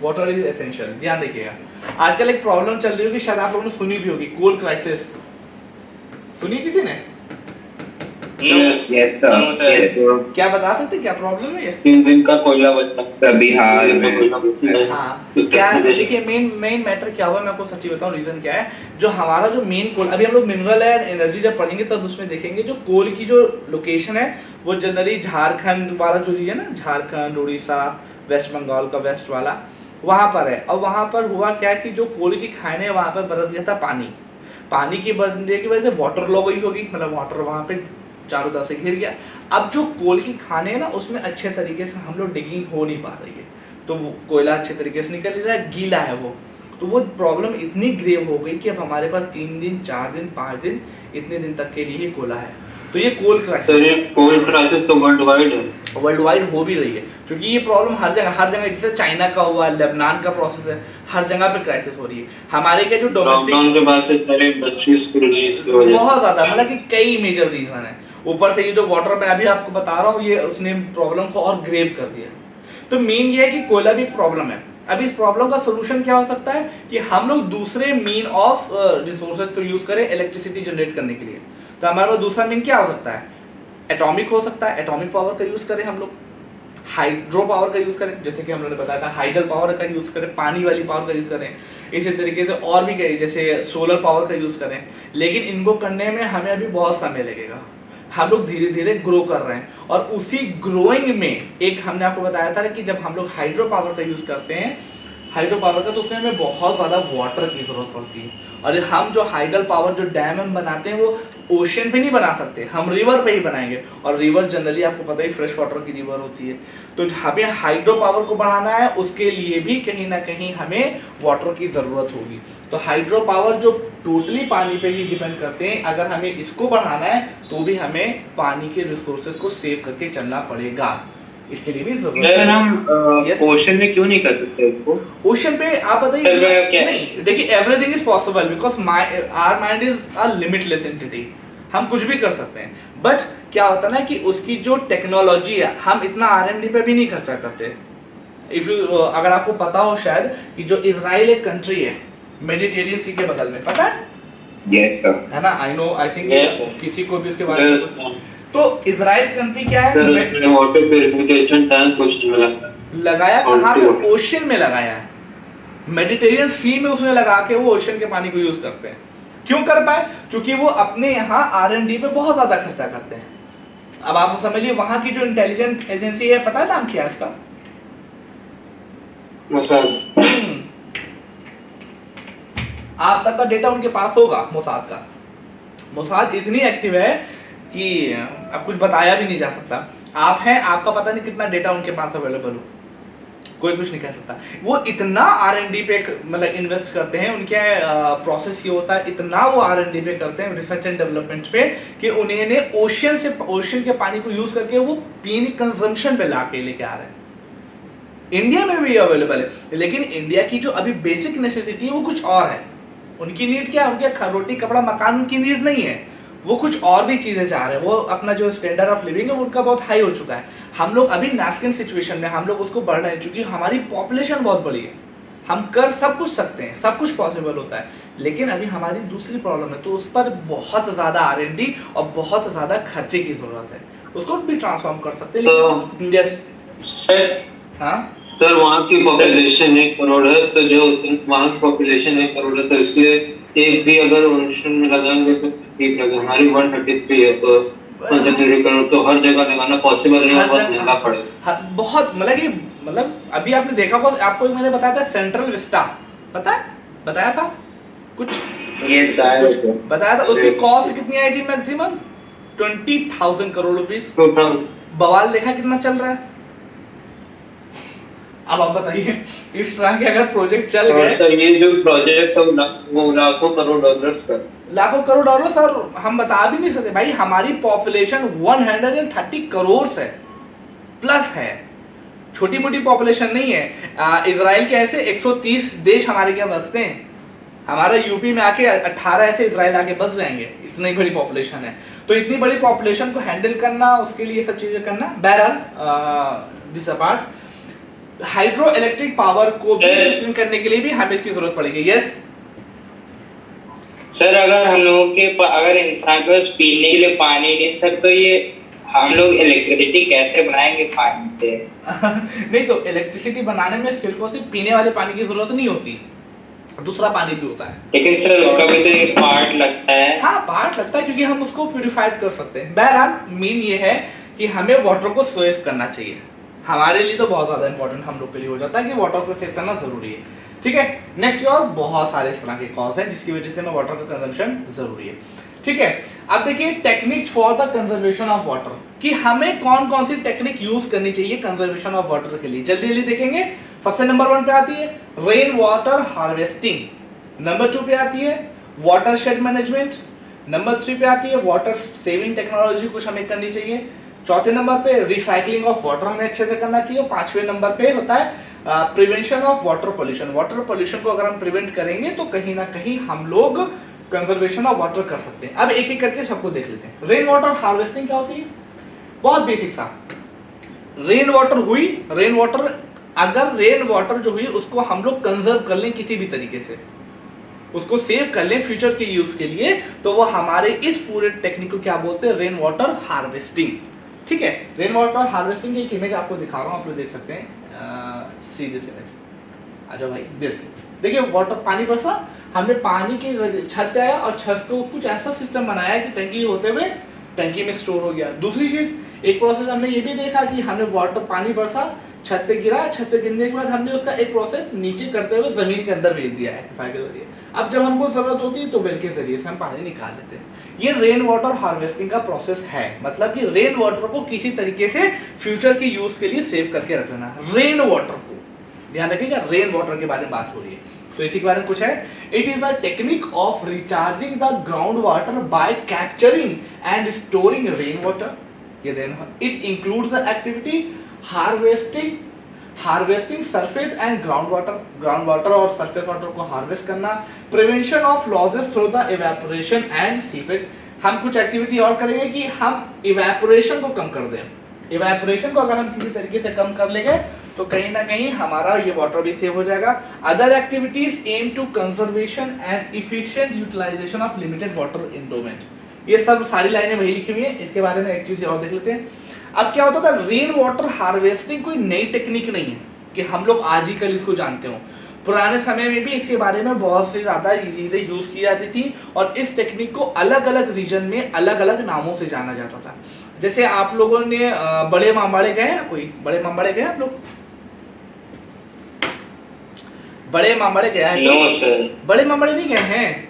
Water is essential. ध्यान देखिएगा, आजकल एक प्रॉब्लम चल रही होगी, शायद आप लोगों ने सुनी भी होगी, कोल क्राइसिस। सुनी किसी ने? yes sir, yes sir। क्या बता सकते क्या प्रॉब्लम है ये? 3 दिन का कोयला बचता बिहार में। हाँ, क्या देखिए मेन मैटर क्या हुआ, मैं आपको सच्ची बताऊं रीजन क्या है। जो हमारा जो मेन कोल, अभी हम लोग मिनरल एंड एनर्जी जब पढ़ेंगे तब उसमें देखेंगे, जो कोल की जो लोकेशन है वो जनरली झारखंड वाला जो रीजन है, झारखंड, उड़ीसा, वेस्ट बंगाल का वेस्ट वाला, वहां पर है। और वहां पर हुआ क्या कि जो कोल की खाने है वहां पर बरस गया था पानी की बढ़ने की वजह से वाटर लॉ गई होगी, मतलब वाटर वहां पे चारों तरफ से घिर गया। अब जो कोल की खाने है ना उसमें अच्छे तरीके से हम लोग डिगिंग हो नहीं पा रही है, तो वो कोयला अच्छे तरीके से निकल नहीं रहा है, गीला है वो, तो वो प्रॉब्लम इतनी ग्रेव हो गई कि अब हमारे पास 3 दिन 4 दिन 5 दिन इतने दिन तक के लिए ही कोला है। तो ये कोल क्राइसिस तो वर्ल्ड वाइड है, वर्ल्ड वाइड हो भी रही है, क्योंकि ये प्रॉब्लम हर जगह जैसे चाइना का हुआ, लेबनान का प्रोसेस है, हर जगह पे क्राइसिस हो रही है। हमारे के जो डोमेस्टिक लॉकडाउन के बाद से सारे इंडस्ट्रीज खुल गई इसकी वजह से बहुत ज्यादा, मतलब कि कई मेजर रीजन है। ऊपर से ये जो वाटर मैं अभी आपको बता रहा हूँ, ये उसने प्रॉब्लम को और ग्रेव कर दिया। तो मेन ये है कि कोयला भी प्रॉब्लम है। अब इस प्रॉब्लम का सोल्यूशन क्या हो सकता है कि हम लोग दूसरे मीन ऑफ रिसोर्सेज को यूज करें इलेक्ट्रिसिटी जनरेट करने के लिए। तो हमारा दूसरा मीन क्या हो सकता है? एटॉमिक हो सकता है, एटॉमिक पावर का यूज करें हम लोग, हाइड्रो पावर का यूज करें, जैसे कि हम लोगों ने बताया था हाइडल पावर का यूज करें, पानी वाली पावर का यूज करें, इसी तरीके से और भी कई जैसे सोलर पावर का यूज करें। लेकिन इनको करने में हमें अभी बहुत समय लगेगा। हम लोग धीरे धीरे ग्रो कर रहे हैं और उसी ग्रोइंग में एक हमने आपको बताया था कि जब हम लोग हाइड्रो पावर का यूज करते हैं, हाइड्रो पावर का, तो उसमें हमें बहुत ज़्यादा वाटर की ज़रूरत पड़ती है। और हम जो हाइडल पावर जो डैम हम बनाते हैं वो ओशन पे नहीं बना सकते, हम रिवर पे ही बनाएंगे। और रिवर जनरली आपको पता ही फ्रेश वाटर की रिवर होती है। तो हमें हाइड्रो पावर को बढ़ाना है, उसके लिए भी कहीं ना कहीं हमें वाटर की ज़रूरत होगी। तो हाइड्रो पावर जो टोटली पानी पे ही डिपेंड करते हैं, अगर हमें इसको बढ़ाना है तो भी हमें पानी के रिसोर्सेज को सेव करके चलना पड़ेगा। इसके लिए भी जरूरत है। हम ओशन में क्यों नहीं कर सकते इसको? ओशन पे आप बताइए। नहीं देखिए, everything is possible because our mind is a limitless entity. हम कुछ भी कर सकते हैं, बट क्या होता है ना कि उसकी जो टेक्नोलॉजी है, हम इतना R&D पे भी नहीं खर्चा करते। इफ यू अगर आपको पता हो शायद कि जो इजराइल एक कंट्री है मेडिटेरियन सी के बगल में, पता है? Yes sir. है ना? I know, I think Yes. किसी को भी उसके बारे में। तो इजराइल कंट्री क्या है? वाटर प्यूरिफिकेशन टैंक कुछ लगाया कहाँ पे? ओशन में लगाया है, मेडिटेरियन सी में उसने लगा के वो ओशन के पानी को यूज करते हैं। क्यों कर पाए? क्योंकि वो अपने यहाँ R&D पे बहुत ज्यादा खर्चा करते हैं। अब आप समझिए, वहां की जो इंटेलिजेंट एजेंसी है, पता है नाम क्या है इसका? आप तक का डेटा उनके पास होगा, मोसाद का। मोसाद इतनी एक्टिव है कि अब कुछ बताया भी नहीं जा सकता। आप हैं, आपका पता नहीं कितना डेटा उनके पास अवेलेबल हो, कोई कुछ नहीं कह सकता। वो इतना R&D पे मतलब इन्वेस्ट करते हैं, उनके प्रोसेस ये होता है, इतना वो R&D पे करते हैं, रिसर्च एंड डेवलपमेंट पे, कि उन्हें ओशन के पानी को यूज करके वो पीने कंजम्पशन पे ला के लेके आ रहे हैं। इंडिया में भी अवेलेबल है, लेकिन इंडिया की जो अभी बेसिक नेसेसिटी है वो कुछ और है। उनकी नीड क्या है? उनके रोटी कपड़ा मकान उनकी नीड नहीं है, वो कुछ और भी चीजें चाह रहे हैं। वो अपना जो स्टैंडर्ड ऑफ लिविंग है वो उनका बहुत हाई हो चुका है। हम लोग अभी नास्किन सिचुएशन में हम लोग उसको बढ़ रहे हैं, क्योंकि हमारी पॉपुलेशन बहुत बड़ी है। हम कर सब कुछ सकते हैं, सब कुछ पॉसिबल होता है, लेकिन अभी हमारी दूसरी प्रॉब्लम है, तो उस पर बहुत ज्यादा R&D और बहुत ज्यादा खर्चे की जरूरत है। उसको भी ट्रांसफॉर्म कर सकते हैं, लेकिन सर, हाँ सर वहाँ की पॉपुलेशन 1 करोड़ है, तो जो वहाँ की पॉपुलेशन 1 करोड़ है, तो इसलिए एक भी अगर ओशन में लगाएंगे तो ठीक रहेगा। हमारी 133 है, तो 133 करोड़ तो हर जगह लगाना पॉसिबल नहीं है, बहुत महंगा पड़ेगा। बहुत मतलब अभी आपने देखा होगा, आपको मैंने बताया था सेंट्रल विस्टा, पता है? बताया था कुछ, ये शायद बताया था। उसकी कॉस्ट कितनी आई थी? Maximum 20,000 crore rupees. तो बवाल देखा कितना चल रहा है। अब आप बताइए, इस तरह के अगर प्रोजेक्ट चल गए, सर ये जो प्रोजेक्ट है वो लाखों करोड़ डॉलर सर, लाखों करोड़ डॉलर सर, हम बता भी नहीं सकते भाई। हमारी पॉपुलेशन 130 करोड़ है प्लस है, छोटी मोटी पॉपुलेशन नहीं है। इजराइल के ऐसे 130 देश हमारे क्या बसते हैं। हमारा यूपी में आके 18 ऐसे इजराइल आके बस जाएंगे, इतनी बड़ी पॉपुलेशन है। तो इतनी बड़ी पॉपुलेशन को हैंडल करना, उसके लिए सब चीजें करना, बहरहाल this apart, hydro electric power को भी करने के लिए भी हमें इसकी जरूरत पड़ेगी। यस सर, अगर हम लोगों के अगर इंसान के पास पीने के लिए पानी नहीं सर, तो ये हम लोग इलेक्ट्रिसिटी कैसे बनाएंगे पानी से? नहीं, तो इलेक्ट्रिसिटी बनाने में सिर्फ और सिर्फ पीने वाले पानी की जरूरत नहीं होती, दूसरा पानी भी होता है। लेकिन सर उसका भी तो एक पार्ट लगता है। हाँ, पार्ट लगता है, क्योंकि हम उसको प्यूरिफाइड कर सकते हैं। बहरहाल मेन ये है कि हमें वाटर को सेव करना चाहिए। हमारे लिए तो बहुत ज्यादा इंपॉर्टेंट हम लोग के लिए हो जाता है कि वाटर को सेव करना जरूरी है। ठीक है, नेक्स्ट और बहुत सारे इस तरह के कॉज हैं जिसकी वजह से हमें वाटर का कंजम्पशन जरूरी है। ठीक है। अब देखिए techniques for the conservation of water, कि हमें कौन कौन सी टेक्निक यूज करनी चाहिए कंजर्वेशन ऑफ वाटर के लिए। जल्दी जल्दी देखेंगे। सबसे नंबर 1 पे आती है रेन वाटर हार्वेस्टिंग, नंबर 2 पे आती है वाटर शेड मैनेजमेंट, नंबर 3 पे आती है वाटर सेविंग टेक्नोलॉजी कुछ हमें करनी चाहिए, चौथे नंबर पे रिसाइकलिंग ऑफ वाटर हमें अच्छे से करना चाहिए, पांचवें नंबर पे होता है prevention of water pollution. Water pollution को अगर हम प्रिवेंट करेंगे तो कहीं ना कहीं हम लोग कंजर्वेशन ऑफ वाटर कर सकते हैं। अब एक एक करके सबको देख लेते हैं। रेन वाटर हार्वेस्टिंग क्या होती है? बहुत बेसिक सा। रेन वाटर हुई, रेन वाटर, अगर रेन वाटर जो हुई उसको हम लोग कंजर्व कर लें किसी भी तरीके से, उसको सेव कर लें फ्यूचर के यूज के लिए, तो वो हमारे इस पूरे टेक्निक को क्या बोलते हैं? Rain water harvesting. ठीक है। रेन वाटर हार्वेस्टिंग की एक इमेज आपको दिखा रहा हूं, आप लोग देख सकते हैं। सी दिस इमेज, आ जाओ भाई। दिस देखिए वाटर, पानी बरसा, हमने पानी के छत पे आया और छत को कुछ ऐसा सिस्टम बनाया कि टंकी होते हुए टंकी में स्टोर हो गया। दूसरी चीज, एक प्रोसेस हमने ये भी देखा कि हमने वाटर, पानी बरसा, छत पे गिरा, छत पे गिरने के बाद हमने उसका एक प्रोसेस नीचे करते हुए जमीन के अंदर भेज दिया है एक्टिफायर के जरिए। अब जब हमको जरूरत होती है तो वेल के जरिए से हम पानी निकाल लेते हैं। ये रेन वाटर हार्वेस्टिंग का प्रोसेस है, मतलब कि रेन वाटर को किसी तरीके से फ्यूचर के यूज के लिए सेव करके रख लेना। रेन वाटर को ध्यान रखिएगा, रेन वाटर के बारे में बात हो रही है तो इसी के बारे में कुछ है। It is a technique of recharging the ground water by capturing and storing rain water. ये rain, it includes the activity harvesting surface and ground water और सरफेस वाटर को हार्वेस्ट करना, prevention of losses through the evaporation and seepage. हम कुछ एक्टिविटी और करेंगे कि हम इवेपोरेशन को कम कर दें। इवेपोरेशन को अगर हम किसी तरीके से कम कर लेंगे तो कहीं ना कहीं हमारा ये वाटर भी सेव हो जाएगा। Other activities aim to conservation and efficient utilisation of limited water endowment. ये सब सारी लाइनें वही लिखी हुई है, इसके बारे में एक चीज और देख लेते हैं। अब क्या होता था, रेन वाटर हार्वेस्टिंग कोई नई टेक्निक नहीं है कि हम लोग आज ही कल इसको जानते हो। पुराने समय में भी इसके बारे में बहुत से ज्यादा चीजें यूज की जाती थी और इस टेक्निक को अलग अलग रीजन में अलग अलग नामों से जाना जाता था। जैसे आप लोगों ने बड़े मामबाड़े गए हैं? कोई बड़े मामबाड़े गए आप लोग? बड़े मामबाड़े गया है? नो सर, बड़े मामबाड़े नहीं गए हैं?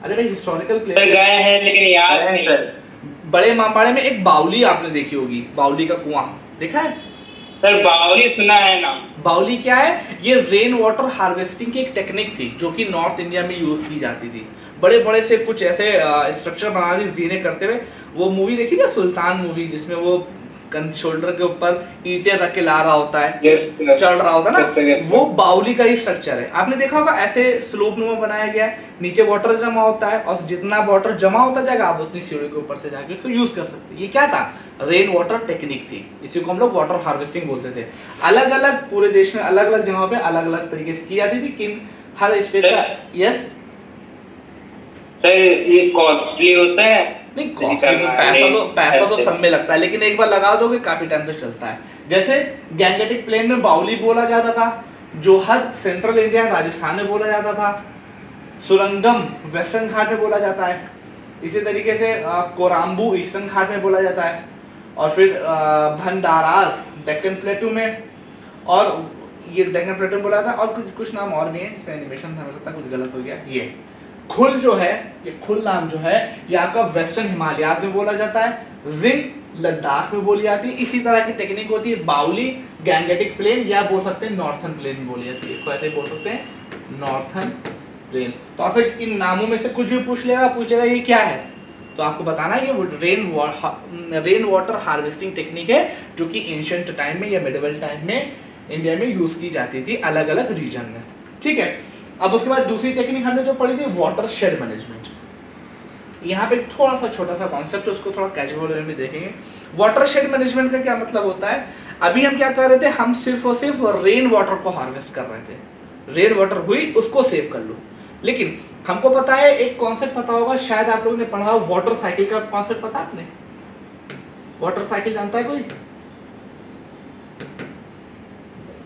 अरे भाई हिस्टोरिकल प्लेस गए हैं लेकिन याद नहीं सर। बड़े मामबाड़े में एक बावली आपने देखी होगी, बावली का कुआं देखा है? सर बावली सुना है ना। बावली क्या है? ये रेन वाटर हार्वेस्टिंग की एक टेक्निक थी जो कि नॉर्थ इंडिया में यूज की जाती थी। बड़े बड़े से कुछ ऐसे स्ट्रक्चर बना दी जीने करते हुए। वो मूवी देखी ना, सुल्तान मूवी, जिसमें वो शोल्डर के ऊपर ईंटें रख के ला रहा होता है, चढ़ रहा होता है ना, वो बावली का ही स्ट्रक्चर है। आपने देखा होगा ऐसे स्लोप नुमा बनाया गया है, नीचे वाटर जमा होता है और जितना वाटर जमा होता जाएगा आप उतनी सीढ़ी के ऊपर से जाके उसको यूज कर सकते हैं। ये क्या था? रेन वाटर टेक्निक थी, इसी को हम लोग वाटर हार्वेस्टिंग बोलते थे। अलग अलग पूरे देश में अलग अलग जगहों पे अलग अलग तरीके से की जाती थी कि हर स्टेट का। यस सर, ये कॉस्टली होता है? नहीं, कॉस्टली तो पैसा तो सब में लगता है, लेकिन एक बार लगा दोगे काफी टाइम तक चलता है। जैसे गैंगेटिक प्लेन में बावली बोला जाता था, जोहर सेंट्रल इंडिया राजस्थान में बोला जाता था, सुरंगम वेस्टर्न घाट में बोला जाता है, इसी तरीके से कोराम्बू ईस्टर्न घाट में बोला जाता है, और फिर भंडारास डेक्कन प्लेटू में, और ये डेक्कन प्लेटू में बोला था, और कुछ नाम और भी हैं जिसमें एनिमेशन हमें लगता है कुछ गलत हो गया। ये खुल जो है, ये खुल नाम जो है ये आपका वेस्टर्न हिमालयाज में बोला जाता है, जिंग लद्दाख में बोली जाती है। इसी तरह की टेक्निक होती है बाउली गैंगेटिक प्लेन, या बोल सकते हैं नॉर्थर्न प्लेन बोली जाती है, इसको ऐसे बोल सकते हैं नॉर्थर्न प्लेन। तो ऐसे इन नामों में से कुछ भी पूछ लेगा ये क्या है, तो आपको बताना है ये रेन वाटर हार्वेस्टिंग टेक्निक है जो कि एंशिएंट टाइम में या मिडिवल टाइम में इंडिया में यूज की जाती थी अलग अलग रीजन में। ठीक है। अब उसके बाद दूसरी टेक्निक हमने जो पढ़ी थी वाटर शेड मैनेजमेंट। यहाँ पे थोड़ा सा छोटा सा कॉन्सेप्ट है, उसको थोड़ा कैजुअल वे में देखेंगे। वाटर शेड मैनेजमेंट का क्या मतलब होता है? अभी हम क्या कर रहे थे, हम सिर्फ और सिर्फ रेन वाटर को हार्वेस्ट कर रहे थे। रेन वाटर हुई उसको सेव कर लो, लेकिन हमको पता है एक कॉन्सेप्ट पता होगा, शायद आप लोगों ने पढ़ा हो, वाटर साइकिल का कॉन्सेप्ट पता आपने? वाटर साइकिल जानता है कोई?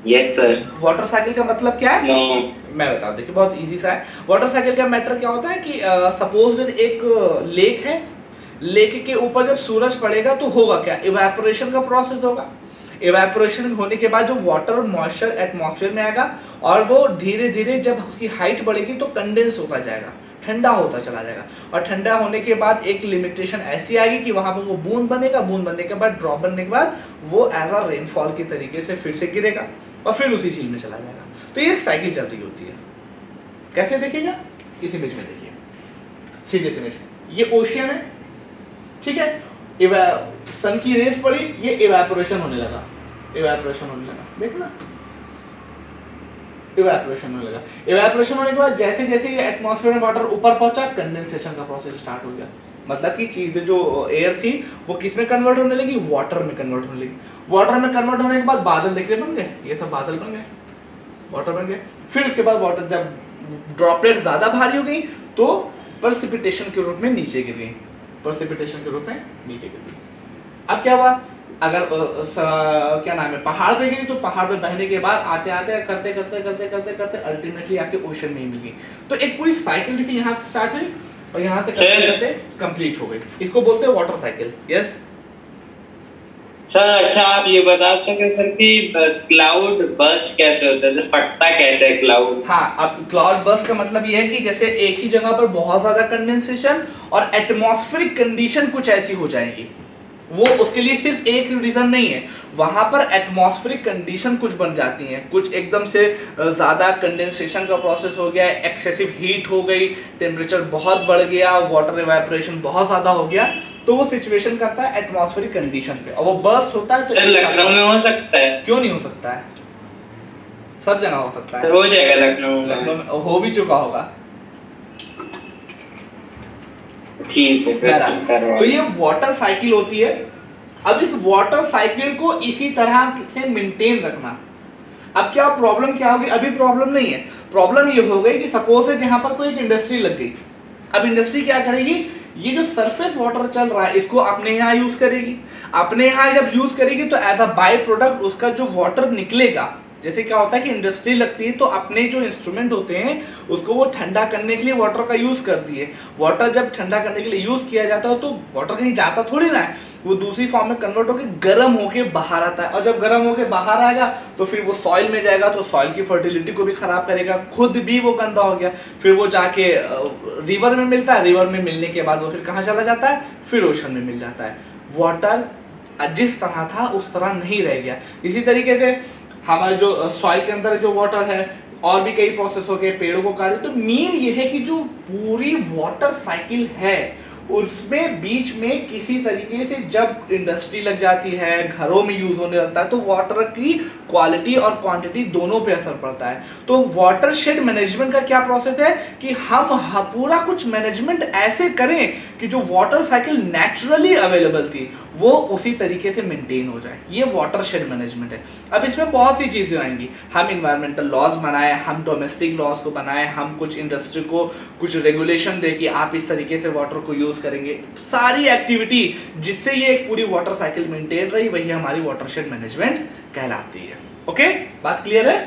Yes sir. वाटर साइकिल का मतलब क्या है? नो। मैं बता, देखिए बहुत इजी सा है। वाटर साइकिल का मैटर क्या होता है कि सपोज एक लेक है, लेक के ऊपर जब सूरज पड़ेगा तो होगा क्या? इवेपोरेशन का प्रोसेस होगा। इवेपोरेशन होने के बाद जो वाटर मॉइस्चर एटमॉस्फेयर में आएगा और वो धीरे धीरे जब उसकी हाइट बढ़ेगी तो कंडेंस होता जाएगा। ठंडा होता चला जाएगा, और ठंडा होने के बाद एक लिमिटेशन ऐसी आएगी कि वहां पर वो बूंद बनेगा, बूंद बनने के बाद ड्रॉप बनने के बाद वो एज अ रेनफॉल के तरीके से फिर से गिरेगा और फिर उसी झील में चला जाएगा। तो ये साइकिल चल रही होती है। कैसे देखिएगा, इस इमेज में देखिए, सीधे इमेज में ये ओशियन है, ठीक है, सन की रेस पड़ी, ये इवेपोरेशन होने लगा, इवेपोरेशन होने लगा, देखना इवेपोरेशन होने लगा। इवेपोरेशन होने के बाद जैसे जैसे ये एटमॉस्फेयर में वाटर ऊपर पहुंचा, कंडेंसेशन का प्रोसेस स्टार्ट हो गया। मतलब कि चीज जो एयर थी वो किस में कन्वर्ट होने लगी, वाटर में कन्वर्ट होने लगी। वाटर में कन्वर्ट होने के बाद बादल दिखने बन गए, ये सब बादल बन गए, वाटर बन गए। फिर उसके बाद वाटर जब ड्रॉपलेट ज्यादा भारी हो गई तो प्रेसिपिटेशन के रूप में नीचे गिर गई, प्रेसिपिटेशन के रूप में नीचे गिर गई। अब क्या हुआ, अगर क्या नाम है, पहाड़ पे गिरी तो पहाड़ पे बहने के बाद आते आते करते करते करते करते करते अल्टीमेटली आके ओशन में ही मिल गई। तो एक पूरी साइकिल देखिए, यहाँ से स्टार्ट हुई और यहाँ से करते करते कंप्लीट हो गई। इसको बोलते हैं वाटर साइकिल। यस सर, अच्छा आप ये बता सकते हैं सर कि क्लाउड बर्स्ट कैसे होता है, फटता कैसे है क्लाउड? हाँ, अब क्लाउड बर्स्ट का मतलब ये है कि जैसे एक ही जगह पर बहुत ज्यादा कंडेंसेशन और एटमॉस्फेरिक कंडीशन कुछ ऐसी हो जाएगी, वो उसके लिए सिर्फ एक रीजन नहीं है, वहां पर एटमॉस्फेरिक कंडीशन कुछ बन जाती हैं, कुछ एकदम से ज्यादा कंडेंसेशन का प्रोसेस हो गया, एक्सेसिव हीट हो गई, टेम्परेचर बहुत बढ़ गया, वाटर इवेपोरेशन बहुत ज्यादा हो गया, तो वो सिचुएशन करता है एटमॉस्फेरिक कंडीशन पे और वो बर्स्ट होता है। तो लखनऊ में हो सकता है? क्यों नहीं हो सकता है, सब जगह हो सकता है। हो जाएगा लखनऊ में हो भी चुका होगा। ठीक है, तो ये वाटर साइकिल होती है। अब इस वाटर साइकिल को इसी तरह से मेंटेन रखना। अब क्या प्रॉब्लम क्या होगी, अभी प्रॉब्लम नहीं है, प्रॉब्लम ये हो गई कि सपोज है यहाँ पर कोई एक इंडस्ट्री लग गई। अब इंडस्ट्री क्या करेगी, ये जो सरफेस वाटर चल रहा है इसको अपने यहाँ यूज करेगी। अपने यहाँ जब यूज करेगी तो एज अ बाय प्रोडक्ट उसका जो वाटर निकलेगा, जैसे क्या होता है कि इंडस्ट्री लगती है तो अपने जो इंस्ट्रूमेंट होते हैं उसको वो ठंडा करने के लिए वाटर का यूज करती है। वाटर जब ठंडा करने के लिए यूज किया जाता है तो वाटर कहीं जाता थोड़ी ना है, वो दूसरी फॉर्म में कन्वर्ट होकर गर्म होकर बाहर आता है, और जब गर्म होकर बाहर आएगा तो फिर वो सॉइल में जाएगा, तो सॉइल की फर्टिलिटी को भी खराब करेगा, खुद भी वो गंदा हो गया, फिर वो जाके रिवर में मिलता है, रिवर में मिलने के बाद वो फिर कहाँ चला जाता है, फिर ओशन में मिल जाता है। वाटर जिस तरह था उस तरह नहीं रह गया। इसी तरीके से हमारे जो सॉइल के अंदर जो वाटर है, और भी कई प्रोसेस हो गए, पेड़ों को काटे, तो मेन ये है कि जो पूरी वाटर साइकिल है उसमें बीच में किसी तरीके से जब इंडस्ट्री लग जाती है, घरों में यूज होने लगता है, तो वाटर की क्वालिटी और क्वांटिटी दोनों पे असर पड़ता है। तो वाटर शेड मैनेजमेंट का क्या प्रोसेस है कि हम पूरा कुछ मैनेजमेंट ऐसे करें कि जो वाटर साइकिल नेचुरली अवेलेबल थी वो उसी तरीके से मेंटेन हो जाए, ये वाटर शेड मैनेजमेंट है। अब इसमें बहुत सी चीजें आएंगी, हम इन्वायरमेंटल लॉज बनाए, हम डोमेस्टिक लॉज को बनाए, हम कुछ इंडस्ट्री को कुछ रेगुलेशन दे कि आप इस तरीके से वाटर को यूज करेंगे, सारी एक्टिविटी जिससे ये एक पूरी वाटर साइकिल मेंटेन रही, वही हमारी वाटर शेड मैनेजमेंट कहलाती है। ओके, बात क्लियर है?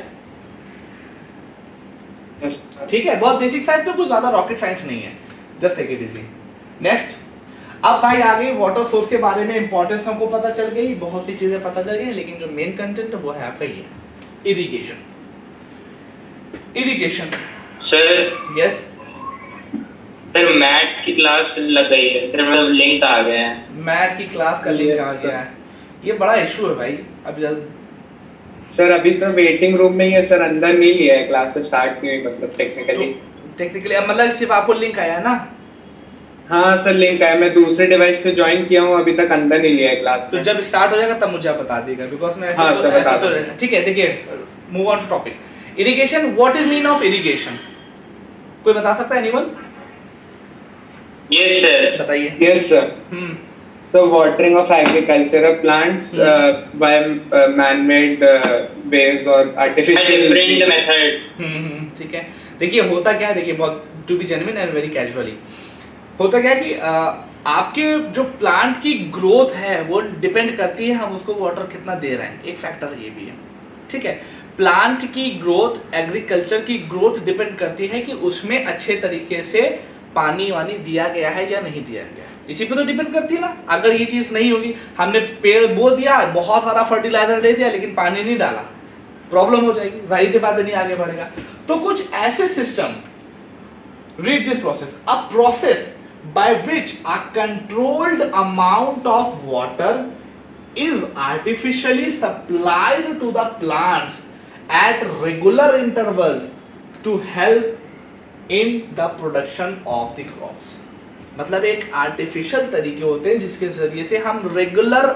ठीक है, बहुत बेसिक साइंस में, कुछ ज्यादा रॉकेट साइंस नहीं है, just take it easy. Next, अब भाई आगे वाटर सोर्स के बारे में इंपॉर्टेंस हमको पता चल गई, बहुत सी चीजें पता चल गई, लेकिन जो मेन कंटेंट वो है आपका ये irrigation. Irrigation sir, yes sir math की क्लास लग गई है सर, मतलब लिंक आ गया है। मैथ की क्लास का लिंक आ गया है, ये बड़ा इशू है भाई। अब सर अभी तो वेटिंग रूम में ही है सर, अंदर नहीं लिया है, क्लास स्टार्ट की हुई, मतलब टेक्निकली अब मतलब सिर्फ आपको लिंक आया है ना? हाँ सर लिंक आया, मैं दूसरे डिवाइस से ज्वाइन किया हूँ, अभी तक अंदर नहीं लिया है क्लास। तो जब स्टार्ट हो जाएगा तब मुझे आप बता देगा, बिकॉज मैं हाँ, ऐसे तो ठीक है। देखिए, move on to topic irrigation. What is mean of irrigation, कोई बता सकता है? एनीवन? यस सर, बताइए। Yes sir, so watering of agricultural plants by man-made ways or artificial method. ठीक है, देखिए होता क्या है, देखिए बहुत to be genuine and very casually, होता क्या है कि आपके जो प्लांट की ग्रोथ है वो डिपेंड करती है हम उसको वाटर कितना दे रहे हैं, एक फैक्टर ये भी है। ठीक है, प्लांट की ग्रोथ, एग्रीकल्चर की ग्रोथ डिपेंड करती है कि उसमें अच्छे तरीके से पानी वानी दिया गया है या नहीं दिया गया है, इसी पे तो डिपेंड करती है ना। अगर ये चीज नहीं होगी, हमने पेड़ बो दिया, बहुत सारा फर्टिलाइजर दे दिया लेकिन पानी नहीं डाला, प्रॉब्लम हो जाएगी, जाहिर सी बात नहीं आगे बढ़ेगा। तो कुछ ऐसे system read this process, a process by which a controlled amount of water is artificially supplied to the plants at regular intervals to help in the production of the crops. मतलब एक आर्टिफिशियल तरीके होते हैं जिसके जरिए से हम रेगुलर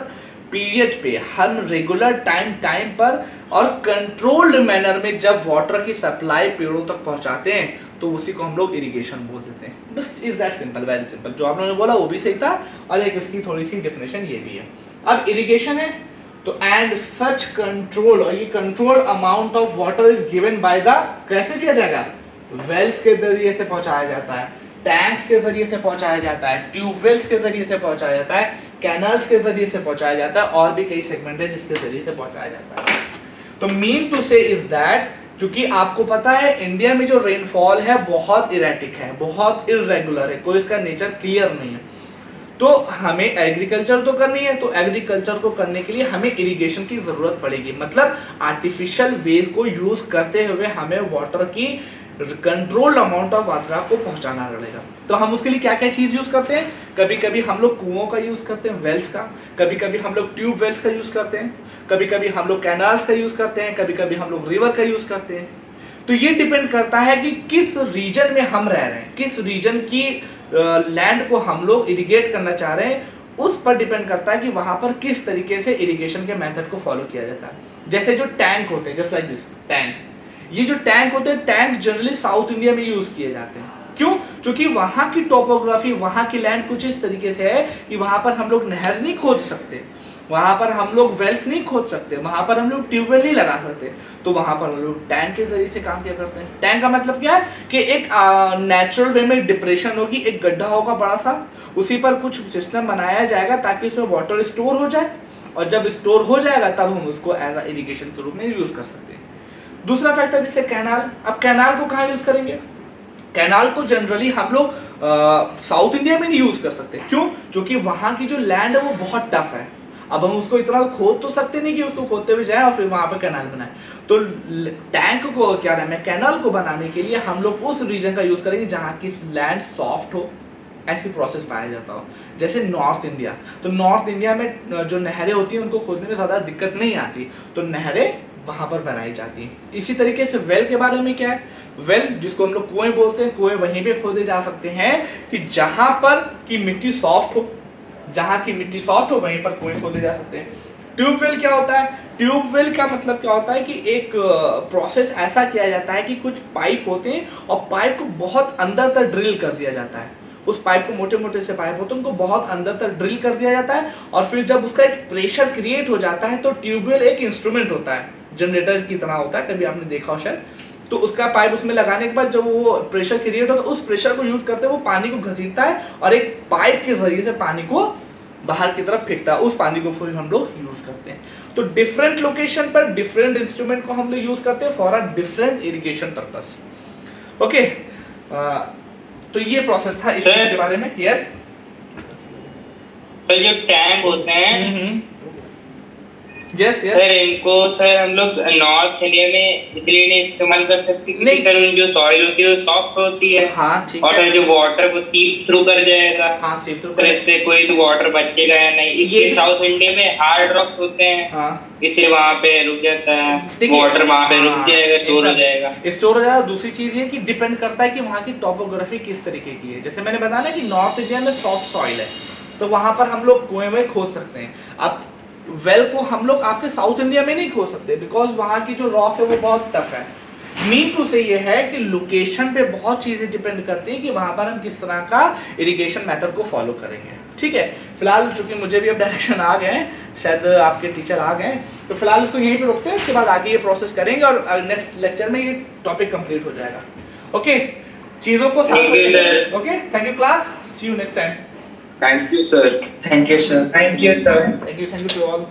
पीरियड पे, हम रेगुलर टाइम पर और कंट्रोल्ड मैनर में जब वाटर की सप्लाई पेड़ों तक पहुंचाते हैं तो उसी को हम लोग इरिगेशन बोल देते हैं। बस is that simple, very simple. जो आप लोगों ने बोला वो भी सही था और एक इसकी थोड़ी सी डेफिनेशन ये भी है। अब इरिगेशन है तो एंड सच कंट्रोल, और ये control amount of water is given by the, कैसे दिया जाएगा? वेल्स के जरिए से पहुंचाया जाता है, टैंक्स के जरिए से पहुंचाया जाता है, ट्यूबवेल्स के जरिए से पहुंचाया जाता है, कैनल्स के जरिए से पहुंचाया जाता है, और भी कई सेगमेंट है जिसके जरिए से पहुंचाया जाता है। तो मीन टू से इज दैट, क्योंकि आपको पता है इंडिया में जो रेनफॉल है बहुत इरेटिक है, बहुत इरेगुलर है, कोई इसका नेचर क्लियर नहीं है। तो हमें एग्रीकल्चर तो करनी है, तो एग्रीकल्चर को करने के लिए हमें इरिगेशन की जरूरत पड़ेगी। मतलब आर्टिफिशियल वे को यूज करते हुए हमें वाटर की कंट्रोल अमाउंट ऑफ मात्रा को पहुंचाना पड़ेगा। तो हम उसके लिए क्या क्या चीज यूज करते हैं? कभी कभी हम लोग कुओं का यूज करते हैं, वेल्स का, कभी कभी हम लोग ट्यूब वेल्स का यूज करते हैं, कभी कभी हम लोग कैनाल्स का यूज करते हैं, कभी कभी हम लोग रिवर का यूज करते हैं। तो ये डिपेंड करता है कि किस रीजन में हम रह रहे हैं, किस रीजन की लैंड को हम लोग इरिगेट करना चाह रहे हैं, उस पर डिपेंड करता है कि वहां पर किस तरीके से इरिगेशन के मेथड को फॉलो किया जाता है। जैसे जो टैंक होते हैं, जस्ट लाइक दिस टैंक, ये जो टैंक होते हैं, टैंक जनरली साउथ इंडिया में यूज किए जाते हैं। क्यों? क्योंकि वहां की टोपोग्राफी, वहां की लैंड कुछ इस तरीके से है कि वहां पर हम लोग नहर नहीं खोद सकते, वहां पर हम लोग वेल्स नहीं खोद सकते, वहां पर हम लोग ट्यूबवेल नहीं लगा सकते, तो वहां पर हम लोग टैंक के जरिए से काम क्या करते हैं। टैंक का मतलब क्या है कि एक नेचुरल वे में डिप्रेशन होगी, एक गड्ढा होगा बड़ा सा, उसी पर कुछ सिस्टम बनाया जाएगा ताकि उसमें वाटर स्टोर हो जाए, और जब स्टोर हो जाएगा तब हम उसको एज अ इरिगेशन के रूप में यूज कर सकते हैं। दूसरा फैक्टर जैसे कैनाल, अब कैनाल को कहाँ यूज करेंगे? कैनाल को जनरली हम लोग साउथ इंडिया में नहीं यूज कर सकते। क्यों? क्योंकि वहां की जो लैंड है वो बहुत टफ है। अब हम उसको इतना खोद तो सकते नहीं कि उसको खोदते हुए जाए और फिर वहां पर कैनाल बनाए। तो टैंक को क्या नाम है, कैनाल को बनाने के लिए हम लोग उस रीजन का यूज करेंगे जहाँ की लैंड सॉफ्ट हो, ऐसी प्रोसेस पाया जाता हो। जैसे नॉर्थ इंडिया, तो नॉर्थ इंडिया में जो नहरें होती हैं उनको खोदने में ज़्यादा दिक्कत नहीं आती, तो नहरें वहां पर बनाई जाती हैं। इसी तरीके से वेल के बारे में क्या है, वेल जिसको हम लोग कुएं बोलते हैं, कुएं वहीं पे खोदे जा सकते हैं कि जहां पर की मिट्टी सॉफ्ट हो, जहां की मिट्टी सॉफ्ट हो वहीं पर कुएं खोदे जा सकते हैं। ट्यूबवेल क्या होता है? ट्यूबवेल का मतलब क्या होता है कि एक प्रोसेस ऐसा किया जाता है कि कुछ पाइप होते हैं और पाइप को बहुत अंदर तक ड्रिल कर दिया जाता है। उस पाइप को, मोटे मोटे से पाइप होते हैं, उनको बहुत अंदर तक ड्रिल कर दिया जाता है, और फिर जब उसका एक प्रेशर क्रिएट हो जाता है तो ट्यूबवेल एक इंस्ट्रूमेंट होता है, जनरेटर की तरह होता है, कभी आपने देखा हो शायद। तो उसका पाइप उसमें लगाने के बाद जब वो प्रेशर क्रिएट होता है, उस प्रेशर को यूज करते हुए वो पानी को घसीटता है और एक पाइप के जरिए से पानी को बाहर की तरफ फेंकता है। उस पानी को फिर हम लोग यूज करते हैं। तो डिफरेंट लोकेशन पर डिफरेंट इंस्ट्रूमेंट को हम लोग यूज करते हैं for a different irrigation purpose. Okay, तो ये प्रोसेस था इस के बारे में। यस, तो जो टैंक होते हैं, यस यस सर इनको सर हम लोग नॉर्थ इंडिया में इसलिए नहीं इस्तेमाल कर सकते क्योंकि सर उनकी जो सॉइल होती है वो सॉफ्ट होती है। हाँ ठीक और है, जो वाटर को सीप थ्रू कर जाएगा। हाँ सीप थ्रू सर इससे कोई तो वाटर बचेगा या नहीं। इसलिए साउथ इंडिया में हार्ड रॉक्स होते हैं, हाँ इसलिए वहाँ पे रुक जाता है वाटर, वहाँ पे रुक जाएगा, स्टोर हो जाएगा। स्टोर हो जाएगा। दूसरी चीज ये कि डिपेंड करता है कि वहाँ की टोपोग्राफी किस तरीके की है। जैसे मैंने बताया ना कि नॉर्थ इंडिया में सॉफ्ट सॉइल है, तो वहाँ पर हम लोग कुएं में खोद सकते हैं। अब वेल को हम लोग आपके साउथ इंडिया में नहीं खोद सकते, बिकॉज वहाँ की जो रॉक है वो बहुत टफ है। मीन टू से ये है कि लोकेशन पे बहुत चीजें डिपेंड करती है कि वहाँ पर हम किस तरह का इरिगेशन मेथड को फॉलो करेंगे। ठीक है, फिलहाल चूंकि मुझे भी अब डायरेक्शन आ गए हैं, शायद आपके टीचर आ गए, तो फिलहाल इसको यहीं पे रोकते हैं। इसके बाद आगे ये प्रोसेस करेंगे और नेक्स्ट लेक्चर में ये टॉपिक कंप्लीट हो जाएगा। ओके, चीजों को okay, thank you class, see you next time. Thank you, sir. Thank you, sir. Thank you, sir. Thank you to all.